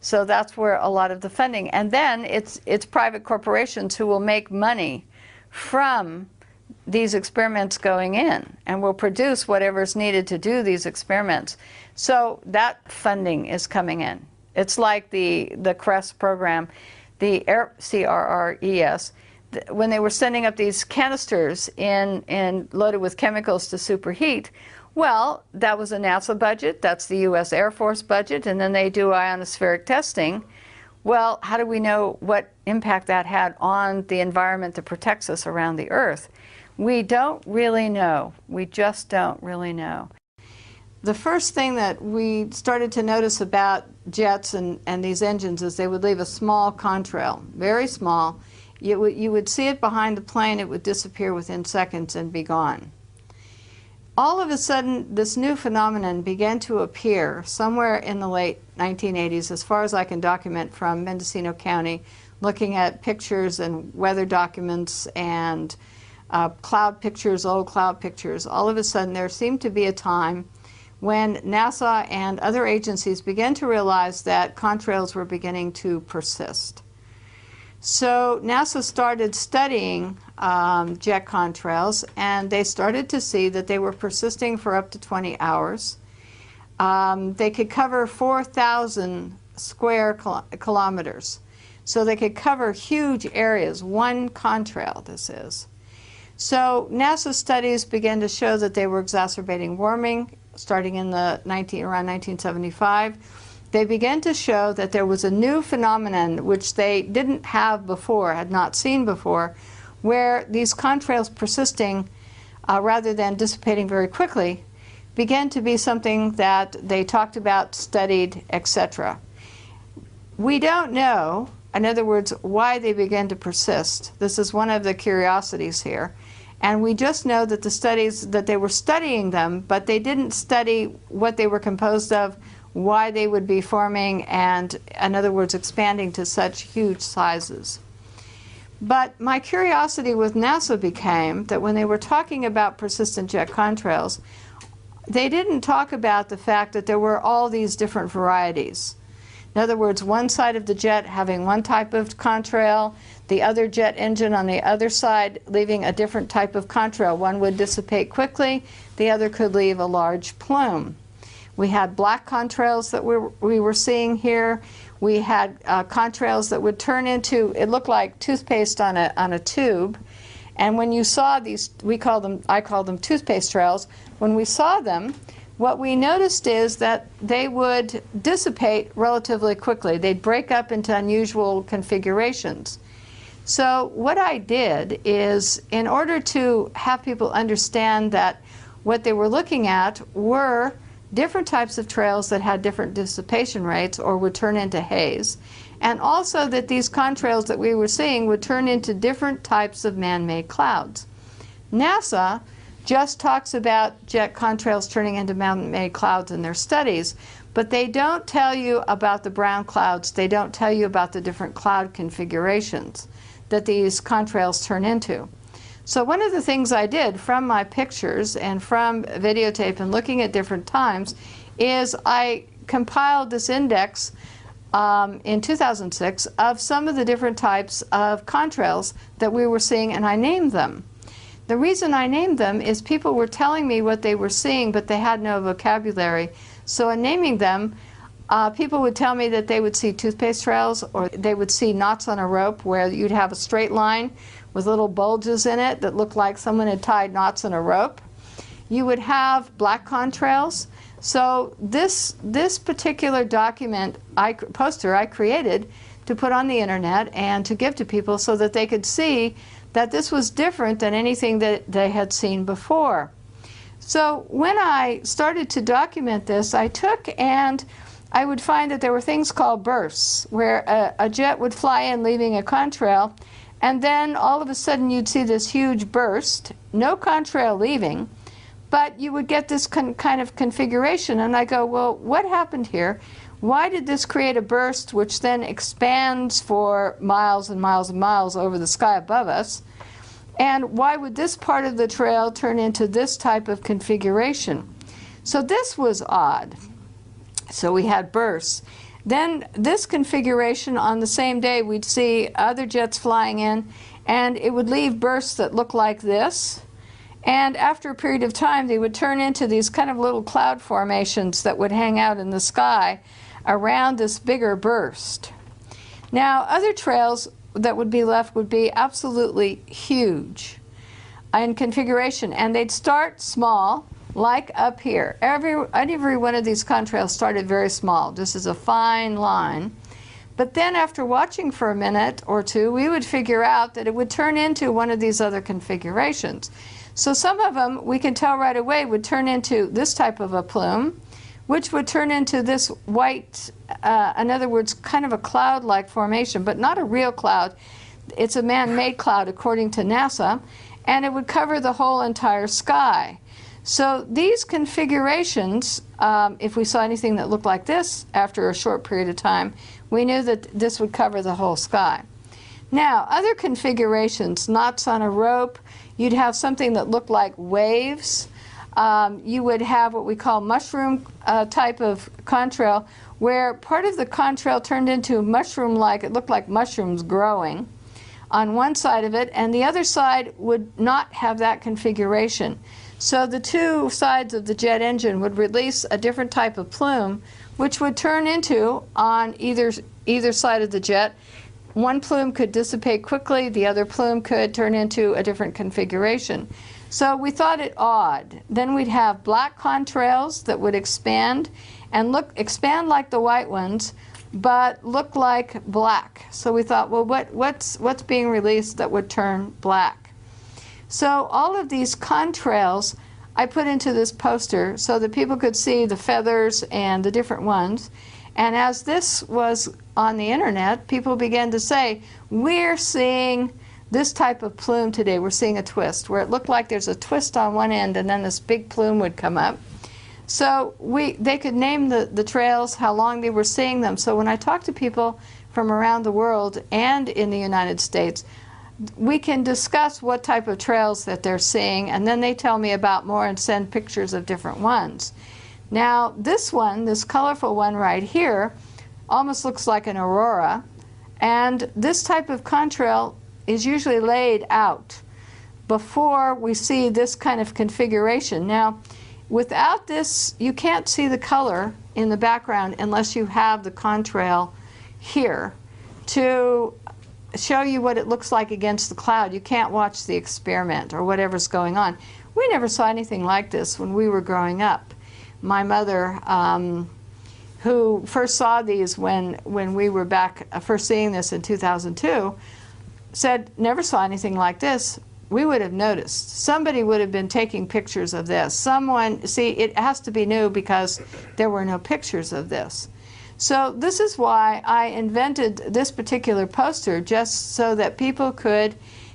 So that's where a lot of the funding. And then it's private corporations who will make money from these experiments going in and will produce whatever's needed to do these experiments. So that funding is coming in. It's like the CRES program, the CRRES, when they were sending up these canisters loaded with chemicals to superheat. Well, that was a NASA budget, that's the US Air Force budget, and then they do ionospheric testing. Well, how do we know what impact that had on the environment that protects us around the Earth? We don't really know. We just don't really know. The first thing that we started to notice about jets and these engines is they would leave a small contrail, very small. You would see it behind the plane, it would disappear within seconds and be gone. All of a sudden, this new phenomenon began to appear somewhere in the late 1980s, as far as I can document from Mendocino County, looking at pictures and weather documents and cloud pictures, old cloud pictures. All of a sudden, there seemed to be a time when NASA and other agencies began to realize that contrails were beginning to persist. So NASA started studying jet contrails, and they started to see that they were persisting for up to 20 hours. They could cover 4,000 square kilometers. So they could cover huge areas, one contrail this is. So NASA studies began to show that they were exacerbating warming starting in around 1975. They began to show that there was a new phenomenon which they didn't have before, had not seen before, where these contrails persisting rather than dissipating very quickly began to be something that they talked about, studied, etc. We don't know, in other words, why they began to persist. This is one of the curiosities here. And we just know that the studies, that they were studying them, but they didn't study what they were composed of, why they would be forming, and in other words, expanding to such huge sizes. But my curiosity with NASA became that when they were talking about persistent jet contrails, they didn't talk about the fact that there were all these different varieties. In other words, one side of the jet having one type of contrail, the other jet engine on the other side leaving a different type of contrail. One would dissipate quickly, the other could leave a large plume. We had black contrails that we were seeing here. We had contrails that would turn into, it looked like toothpaste on a tube. And when you saw these, I call them toothpaste trails. When we saw them, what we noticed is that they would dissipate relatively quickly. They'd break up into unusual configurations. So what I did is, in order to have people understand that what they were looking at were different types of trails that had different dissipation rates or would turn into haze, and also that these contrails that we were seeing would turn into different types of man-made clouds. NASA just talks about jet contrails turning into man-made clouds in their studies, but they don't tell you about the brown clouds. They don't tell you about the different cloud configurations that these contrails turn into. So one of the things I did from my pictures and from videotape and looking at different times is I compiled this index in 2006 of some of the different types of contrails that we were seeing, and I named them. The reason I named them is people were telling me what they were seeing, but they had no vocabulary. So in naming them, People would tell me that they would see toothpaste trails, or they would see knots on a rope where you'd have a straight line with little bulges in it that looked like someone had tied knots in a rope. You would have black contrails. So this particular document, poster I created to put on the internet and to give to people so that they could see that this was different than anything that they had seen before. So when I started to document this, I took and I would find that there were things called bursts, where a jet would fly in leaving a contrail, and then all of a sudden you'd see this huge burst, no contrail leaving, but you would get this kind of configuration. And I go, well, what happened here? Why did this create a burst which then expands for miles and miles and miles over the sky above us? And why would this part of the trail turn into this type of configuration? So this was odd. So we had bursts. Then this configuration, on the same day we'd see other jets flying in, and it would leave bursts that look like this. And after a period of time, they would turn into these kind of little cloud formations that would hang out in the sky around this bigger burst. Now, other trails that would be left would be absolutely huge in configuration, and they'd start small, like up here. Every one of these contrails started very small, just as a fine line. But then after watching for a minute or two, we would figure out that it would turn into one of these other configurations. So some of them, we can tell right away, would turn into this type of a plume, which would turn into this white, in other words, kind of a cloud-like formation, but not a real cloud. It's a man-made cloud, according to NASA, and it would cover the whole entire sky. So these configurations, if we saw anything that looked like this after a short period of time, we knew that this would cover the whole sky. Now, other configurations, knots on a rope, you'd have something that looked like waves. You would have what we call mushroom type of contrail, where part of the contrail turned into mushroom-like, it looked like mushrooms growing on one side of it, and the other side would not have that configuration. So the two sides of the jet engine would release a different type of plume, which would turn into, on either side of the jet, one plume could dissipate quickly, the other plume could turn into a different configuration. So we thought it odd. Then we'd have black contrails that would expand and expand like the white ones, but look like black. So we thought, well, what's being released that would turn black? So all of these contrails I put into this poster so that people could see the feathers and the different ones. And as this was on the internet, people began to say, we're seeing this type of plume today. We're seeing a twist, where it looked like there's a twist on one end and then this big plume would come up. So they could name the trails, how long they were seeing them. So when I talk to people from around the world and in the United States, we can discuss what type of trails that they're seeing, and then they tell me about more and send pictures of different ones. Now this one, this colorful one right here, almost looks like an aurora, and this type of contrail is usually laid out before we see this kind of configuration. Now without this, you can't see the color in the background unless you have the contrail here to show you what it looks like against the cloud. You can't watch the experiment or whatever's going on. We never saw anything like this when we were growing up. My mother, who first saw these when we were back first seeing this in 2002, said, never saw anything like this. We would have noticed. Somebody would have been taking pictures of this. Someone, see, it has to be new because there were no pictures of this. So this is why I invented this particular poster, just so that people could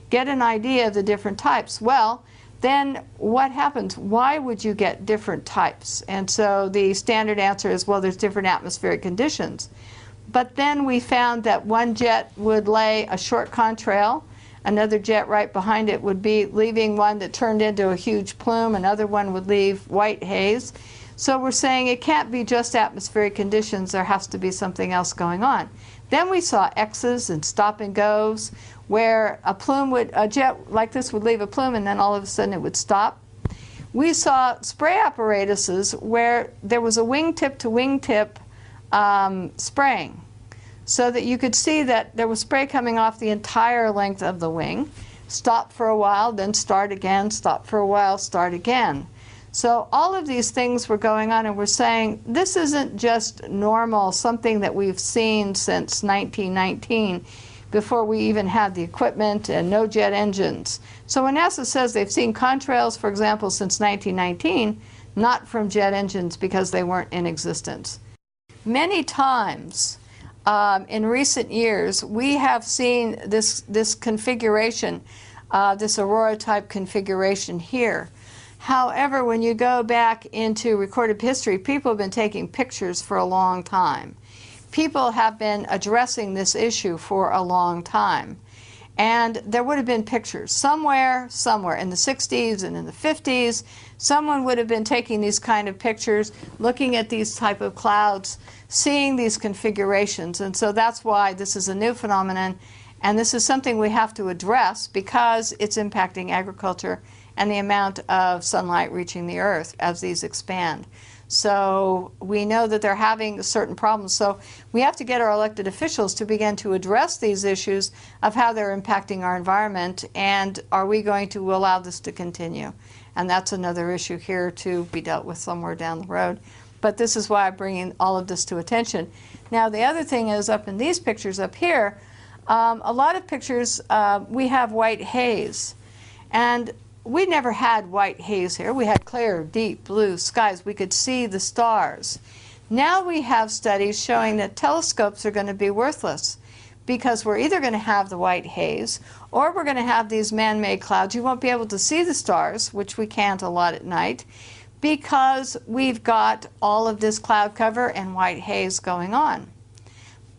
get an idea of the different types. Well, then what happens? Why would you get different types? And so the standard answer is, well, there's different atmospheric conditions. But then we found that one jet would lay a short contrail, another jet right behind it would be leaving one that turned into a huge plume, another one would leave white haze. So we're saying it can't be just atmospheric conditions, there has to be something else going on. Then we saw X's and stop and goes, where a jet like this would leave a plume and then all of a sudden it would stop. We saw spray apparatuses where there was a wingtip to wingtip spraying, so that you could see that there was spray coming off the entire length of the wing. Stop for a while, then start again, stop for a while, start again. So all of these things were going on, and we're saying this isn't just normal, something that we've seen since 1919, before we even had the equipment and no jet engines. So when NASA says they've seen contrails, for example, since 1919, not from jet engines because they weren't in existence. Many times in recent years, we have seen this configuration, this aurora-type configuration here. However, when you go back into recorded history, people have been taking pictures for a long time. People have been addressing this issue for a long time. And there would have been pictures somewhere in the 60s and in the 50s. Someone would have been taking these kind of pictures, looking at these type of clouds, seeing these configurations. And so that's why this is a new phenomenon. And this is something we have to address because it's impacting agriculture and the amount of sunlight reaching the earth as these expand. So we know that they're having certain problems. So we have to get our elected officials to begin to address these issues of how they're impacting our environment, and are we going to allow this to continue? And that's another issue here to be dealt with somewhere down the road. But this is why I'm bringing all of this to attention. Now the other thing is, up in these pictures up here, a lot of pictures we have white haze. And we never had white haze here. We had clear, deep blue skies. We could see the stars. Now we have studies showing that telescopes are going to be worthless because we're either going to have the white haze or we're going to have these man-made clouds. You won't be able to see the stars, which we can't a lot at night, because we've got all of this cloud cover and white haze going on.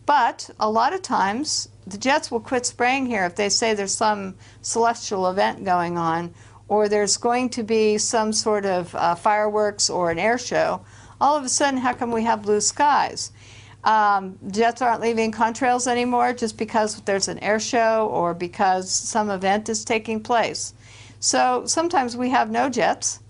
But a lot of times the jets will quit spraying here if they say there's some celestial event going on, or there's going to be some sort of fireworks or an air show. All of a sudden, how come we have blue skies? Jets aren't leaving contrails anymore just because there's an air show or because some event is taking place. So sometimes we have no jets,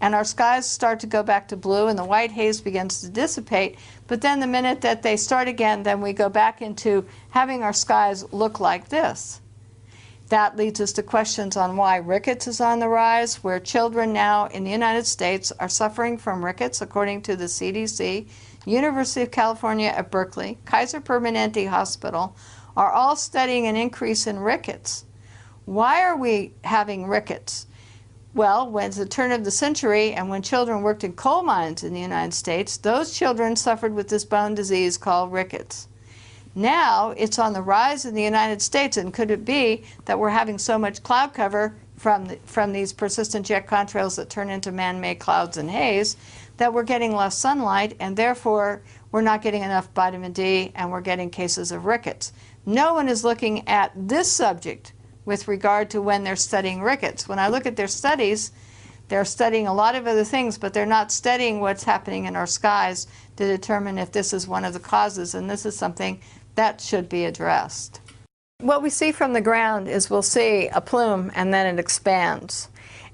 and our skies start to go back to blue, and the white haze begins to dissipate. But then the minute that they start again, then we go back into having our skies look like this. That leads us to questions on why rickets is on the rise, where children now in the United States are suffering from rickets, according to the CDC, University of California at Berkeley, Kaiser Permanente Hospital, are all studying an increase in rickets. Why are we having rickets? Well, when it's the turn of the century and when children worked in coal mines in the United States, those children suffered with this bone disease called rickets. Now it's on the rise in the United States, and could it be that we're having so much cloud cover from these persistent jet contrails that turn into man-made clouds and haze that we're getting less sunlight, and therefore we're not getting enough vitamin D, and we're getting cases of rickets. No one is looking at this subject with regard to when they're studying rickets. When I look at their studies, they're studying a lot of other things, but they're not studying what's happening in our skies to determine if this is one of the causes, and this is something that should be addressed. What we see from the ground is we'll see a plume and then it expands.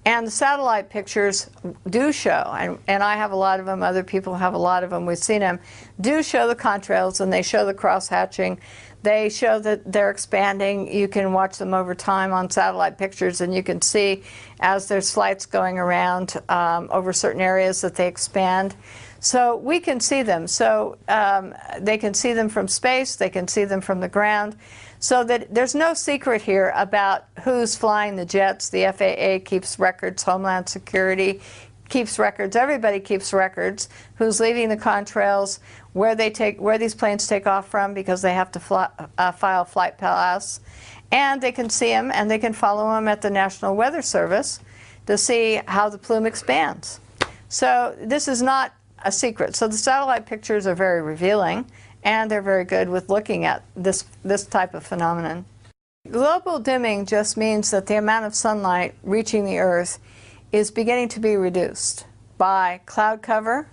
And the satellite pictures do show, and I have a lot of them, other people have a lot of them, we've seen them, do show the contrails, and they show the cross-hatching. They show that they're expanding. You can watch them over time on satellite pictures, and you can see as there's flights going around over certain areas that they expand. So we can see them. So they can see them from space, they can see them from the ground. So that there's no secret here about who's flying the jets. The FAA keeps records, Homeland Security keeps records, everybody keeps records, who's leaving the contrails, where these planes take off from, because they have to file flight pass. And they can see them, and they can follow them at the National Weather Service to see how the plume expands. So this is not a secret. So the satellite pictures are very revealing, and they're very good with looking at this type of phenomenon. Global dimming just means that the amount of sunlight reaching the Earth is beginning to be reduced by cloud cover,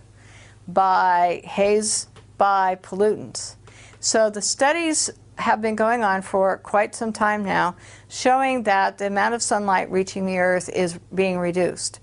by haze, by pollutants. So the studies have been going on for quite some time now, showing that the amount of sunlight reaching the Earth is being reduced.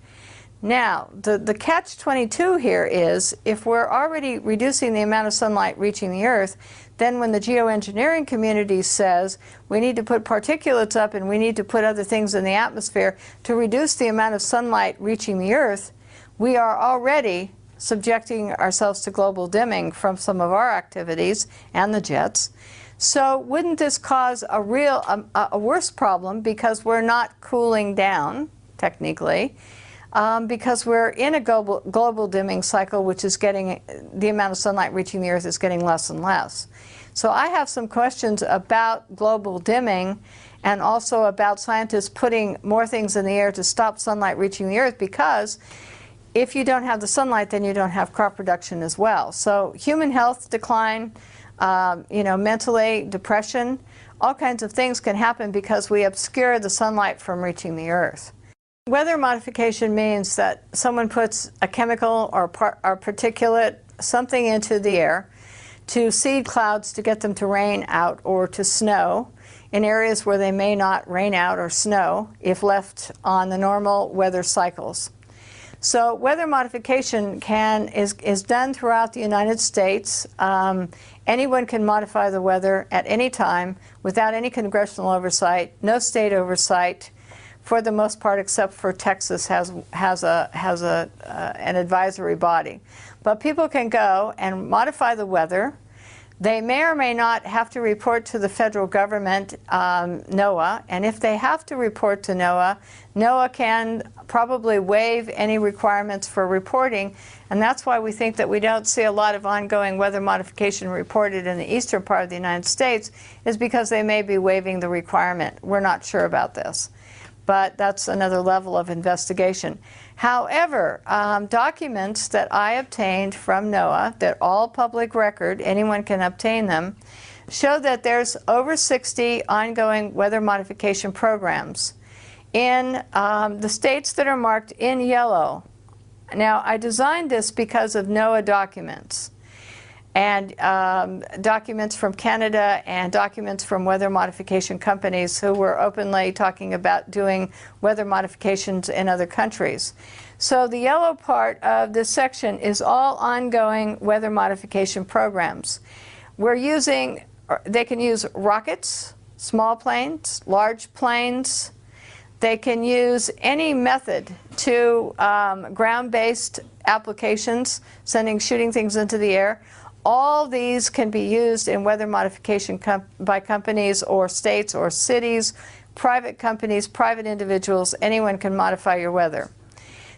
Now, the catch-22 here is, if we're already reducing the amount of sunlight reaching the Earth, then when the geoengineering community says we need to put particulates up and we need to put other things in the atmosphere to reduce the amount of sunlight reaching the Earth, we are already subjecting ourselves to global dimming from some of our activities and the jets. So wouldn't this cause a worse problem, because we're not cooling down, technically, because we're in a global dimming cycle, which is getting, the amount of sunlight reaching the Earth is getting less and less. So I have some questions about global dimming, and also about scientists putting more things in the air to stop sunlight reaching the Earth, because if you don't have the sunlight, then you don't have crop production as well. So human health decline, mentally, depression, all kinds of things can happen because we obscure the sunlight from reaching the Earth. Weather modification means that someone puts a chemical or particulate, something into the air to seed clouds to get them to rain out or to snow in areas where they may not rain out or snow if left on the normal weather cycles. So weather modification is done throughout the United States. Anyone can modify the weather at any time without any congressional oversight, no state oversight, for the most part, except for Texas has an advisory body. But people can go and modify the weather. They may or may not have to report to the federal government, NOAA, and if they have to report to NOAA, NOAA can probably waive any requirements for reporting, and that's why we think that we don't see a lot of ongoing weather modification reported in the eastern part of the United States, is because they may be waiving the requirement. We're not sure about this, but that's another level of investigation. However, documents that I obtained from NOAA, that all public record, anyone can obtain them, show that there's over 60 ongoing weather modification programs in the states that are marked in yellow. Now, I designed this because of NOAA documents, and documents from Canada and documents from weather modification companies who were openly talking about doing weather modifications in other countries. So the yellow part of this section is all ongoing weather modification programs. They can use rockets, small planes, large planes. They can use any method to ground-based applications, shooting things into the air. All these can be used in weather modification by companies or states or cities, private companies, private individuals. Anyone can modify your weather.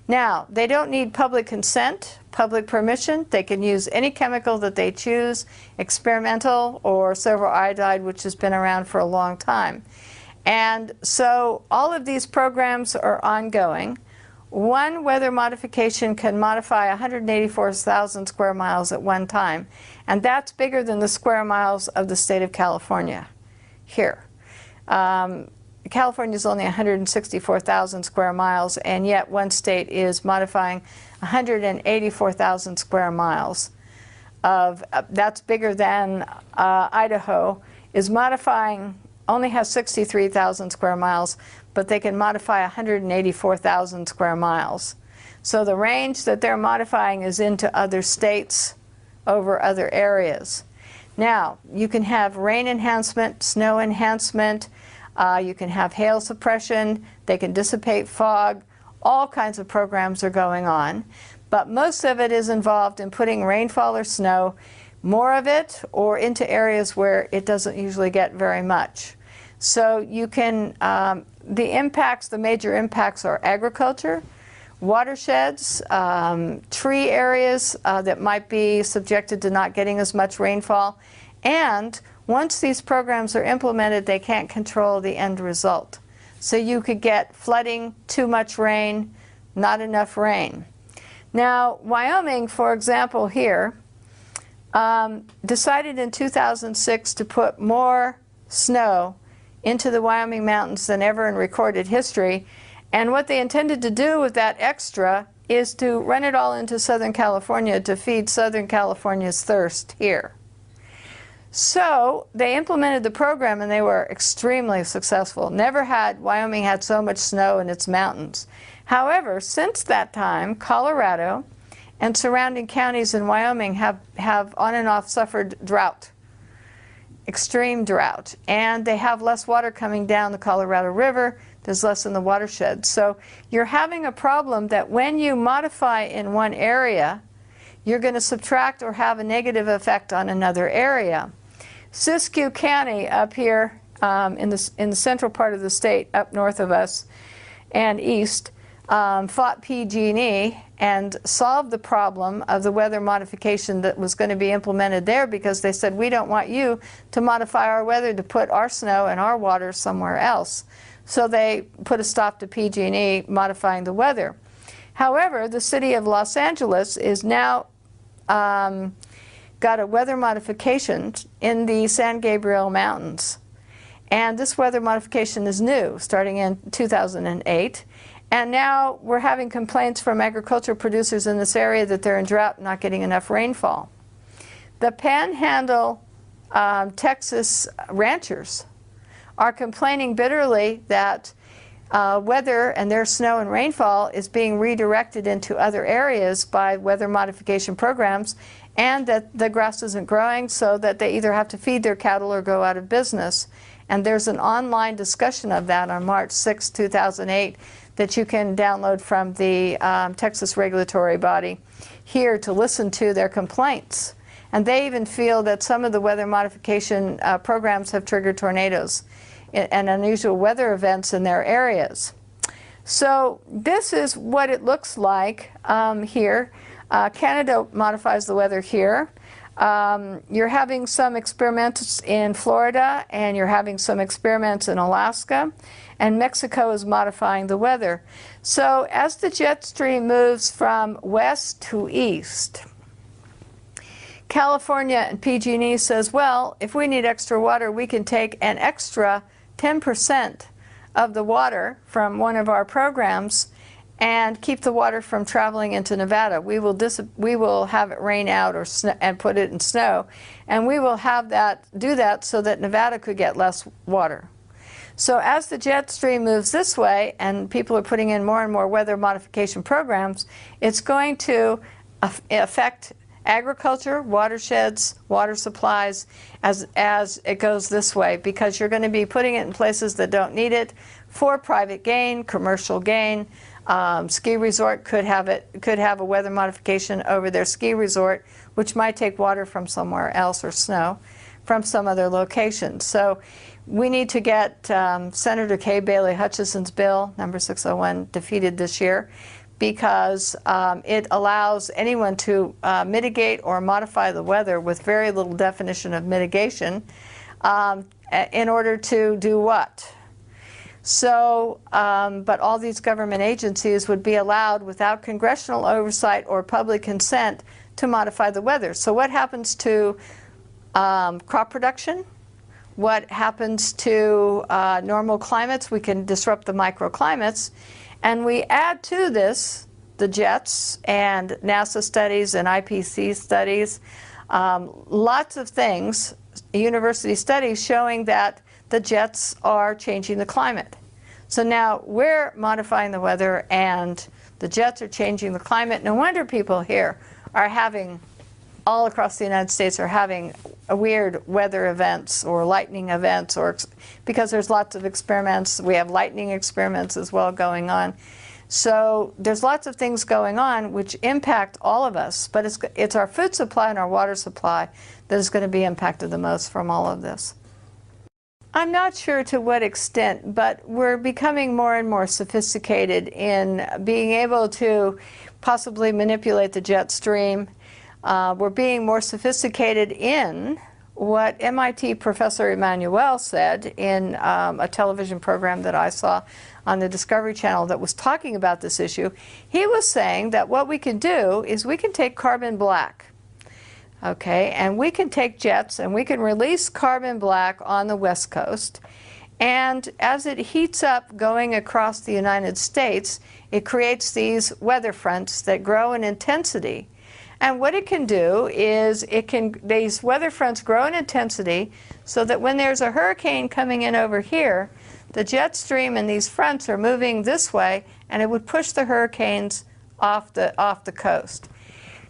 Now, they don't need public consent, public permission. They can use any chemical that they choose, experimental or silver iodide, which has been around for a long time. And so all of these programs are ongoing. One weather modification can modify 184,000 square miles at one time, and that's bigger than the square miles of the state of California here. California is only 164,000 square miles, and yet one state is modifying 184,000 square miles. That's bigger than Idaho is modifying, only has 63,000 square miles, but they can modify 184,000 square miles. So the range that they're modifying is into other states over other areas. Now, you can have rain enhancement, snow enhancement, you can have hail suppression, they can dissipate fog, all kinds of programs are going on. But most of it is involved in putting rainfall or snow, more of it, or into areas where it doesn't usually get very much. So you can, the major impacts are agriculture, watersheds, tree areas that might be subjected to not getting as much rainfall, and once these programs are implemented, they can't control the end result. So you could get flooding, too much rain, not enough rain. Now, Wyoming, for example, here, decided in 2006 to put more snow into the Wyoming mountains than ever in recorded history. And what they intended to do with that extra is to run it all into Southern California to feed Southern California's thirst here. So they implemented the program, and they were extremely successful. Never had Wyoming had so much snow in its mountains. However, since that time, Colorado and surrounding counties in Wyoming have on and off suffered drought, extreme drought, and they have less water coming down the Colorado River. There's less in the watershed. So you're having a problem that when you modify in one area, you're going to subtract or have a negative effect on another area. Siskiyou County up here in the central part of the state, up north of us and east, fought PG&E and solved the problem of the weather modification that was going to be implemented there, because they said, we don't want you to modify our weather to put our snow and our water somewhere else. So they put a stop to PG&E modifying the weather. However, the city of Los Angeles is now got a weather modification in the San Gabriel Mountains. And this weather modification is new, starting in 2008. And now we're having complaints from agricultural producers in this area that they're in drought and not getting enough rainfall. The Panhandle, Texas ranchers are complaining bitterly that weather and their snow and rainfall is being redirected into other areas by weather modification programs, and that the grass isn't growing, so that they either have to feed their cattle or go out of business. And there's an online discussion of that on March 6, 2008 that you can download from the Texas regulatory body here to listen to their complaints. And they even feel that some of the weather modification programs have triggered tornadoes and unusual weather events in their areas. So this is what it looks like here. Canada modifies the weather here. You're having some experiments in Florida, and you're having some experiments in Alaska, and Mexico is modifying the weather. So as the jet stream moves from west to east, California and PG&E says, well, if we need extra water, we can take an extra 10% of the water from one of our programs and keep the water from traveling into Nevada. We will have it rain out or and put it in snow, and we will have that do that so that Nevada could get less water. So as the jet stream moves this way, and people are putting in more and more weather modification programs, it's going to affect agriculture, watersheds, water supplies as it goes this way, because you're going to be putting it in places that don't need it for private gain, commercial gain. Ski resort could have a weather modification over their ski resort, which might take water from somewhere else or snow from some other location. So we need to get Senator Kay Bailey Hutchison's bill, number 601, defeated this year, because it allows anyone to mitigate or modify the weather with very little definition of mitigation in order to do what? So, but all these government agencies would be allowed without congressional oversight or public consent to modify the weather. So what happens to crop production? What happens to normal climates? We can disrupt the microclimates. And we add to this the jets and NASA studies and IPC studies, lots of things, university studies showing that the jets are changing the climate. So now we're modifying the weather and the jets are changing the climate. No wonder people here are having, all across the United States, are having weird weather events or lightning events, or because there's lots of experiments. We have lightning experiments as well going on. So there's lots of things going on which impact all of us, but it's our food supply and our water supply that is going to be impacted the most from all of this. I'm not sure to what extent, but we're becoming more and more sophisticated in being able to possibly manipulate the jet stream. We're being more sophisticated in what MIT Professor Emanuel said in a television program that I saw on the Discovery Channel that was talking about this issue. He was saying that what we can do is we can take carbon black, okay, and we can take jets and we can release carbon black on the West Coast, and as it heats up going across the United States, it creates these weather fronts that grow in intensity. And what it can do is these weather fronts grow in intensity so that when there's a hurricane coming in over here, the jet stream and these fronts are moving this way, and it would push the hurricanes off the coast.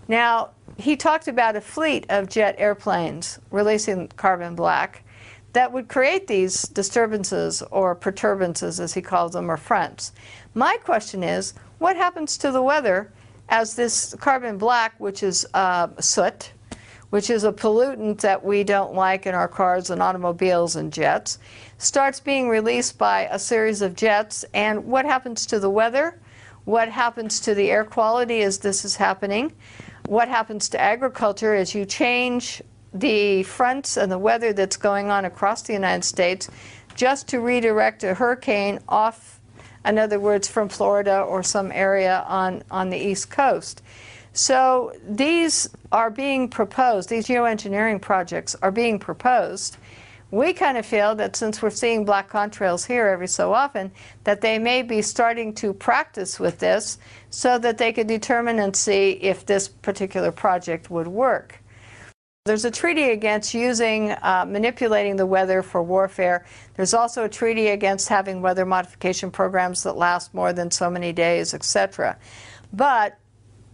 Now, he talked about a fleet of jet airplanes releasing carbon black that would create these disturbances or perturbances, as he calls them, or fronts. My question is, what happens to the weather as this carbon black, which is soot, which is a pollutant that we don't like in our cars and automobiles and jets, starts being released by a series of jets, and what happens to the weather? What happens to the air quality as this is happening? What happens to agriculture as you change the fronts and the weather that's going on across the United States just to redirect a hurricane off, in other words, from Florida or some area on the East Coast? So these are being proposed, these geoengineering projects are being proposed. We kind of feel that since we're seeing black contrails here every so often, that they may be starting to practice with this so that they could determine and see if this particular project would work. There's a treaty against manipulating the weather for warfare. There's also a treaty against having weather modification programs that last more than so many days, etc. But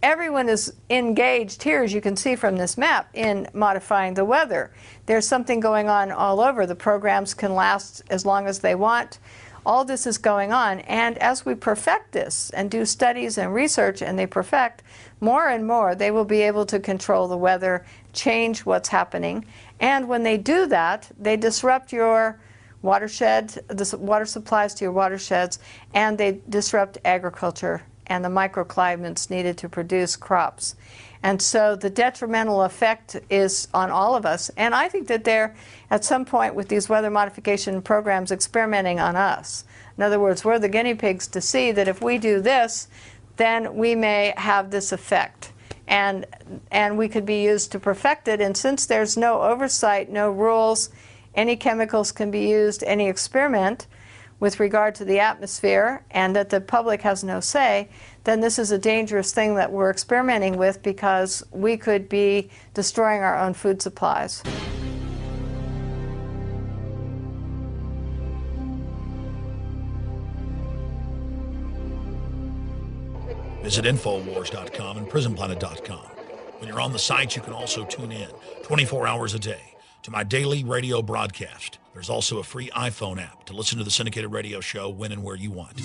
everyone is engaged here, as you can see from this map, in modifying the weather. There's something going on all over. The programs can last as long as they want. All this is going on, and as we perfect this and do studies and research and they perfect, more and more they will be able to control the weather, change what's happening, and when they do that, they disrupt your watershed, the water supplies to your watersheds, and they disrupt agriculture and the microclimates needed to produce crops. And so the detrimental effect is on all of us. And I think that they're, at some point with these weather modification programs, experimenting on us. In other words, we're the guinea pigs to see that if we do this, then we may have this effect. And we could be used to perfect it. And since there's no oversight, no rules, any chemicals can be used, any experiment, with regard to the atmosphere, and that the public has no say, then this is a dangerous thing that we're experimenting with because we could be destroying our own food supplies. Visit Infowars.com and PrisonPlanet.com. When you're on the sites, you can also tune in 24 hours a day to my daily radio broadcast. There's also a free iPhone app to listen to the syndicated radio show when and where you want.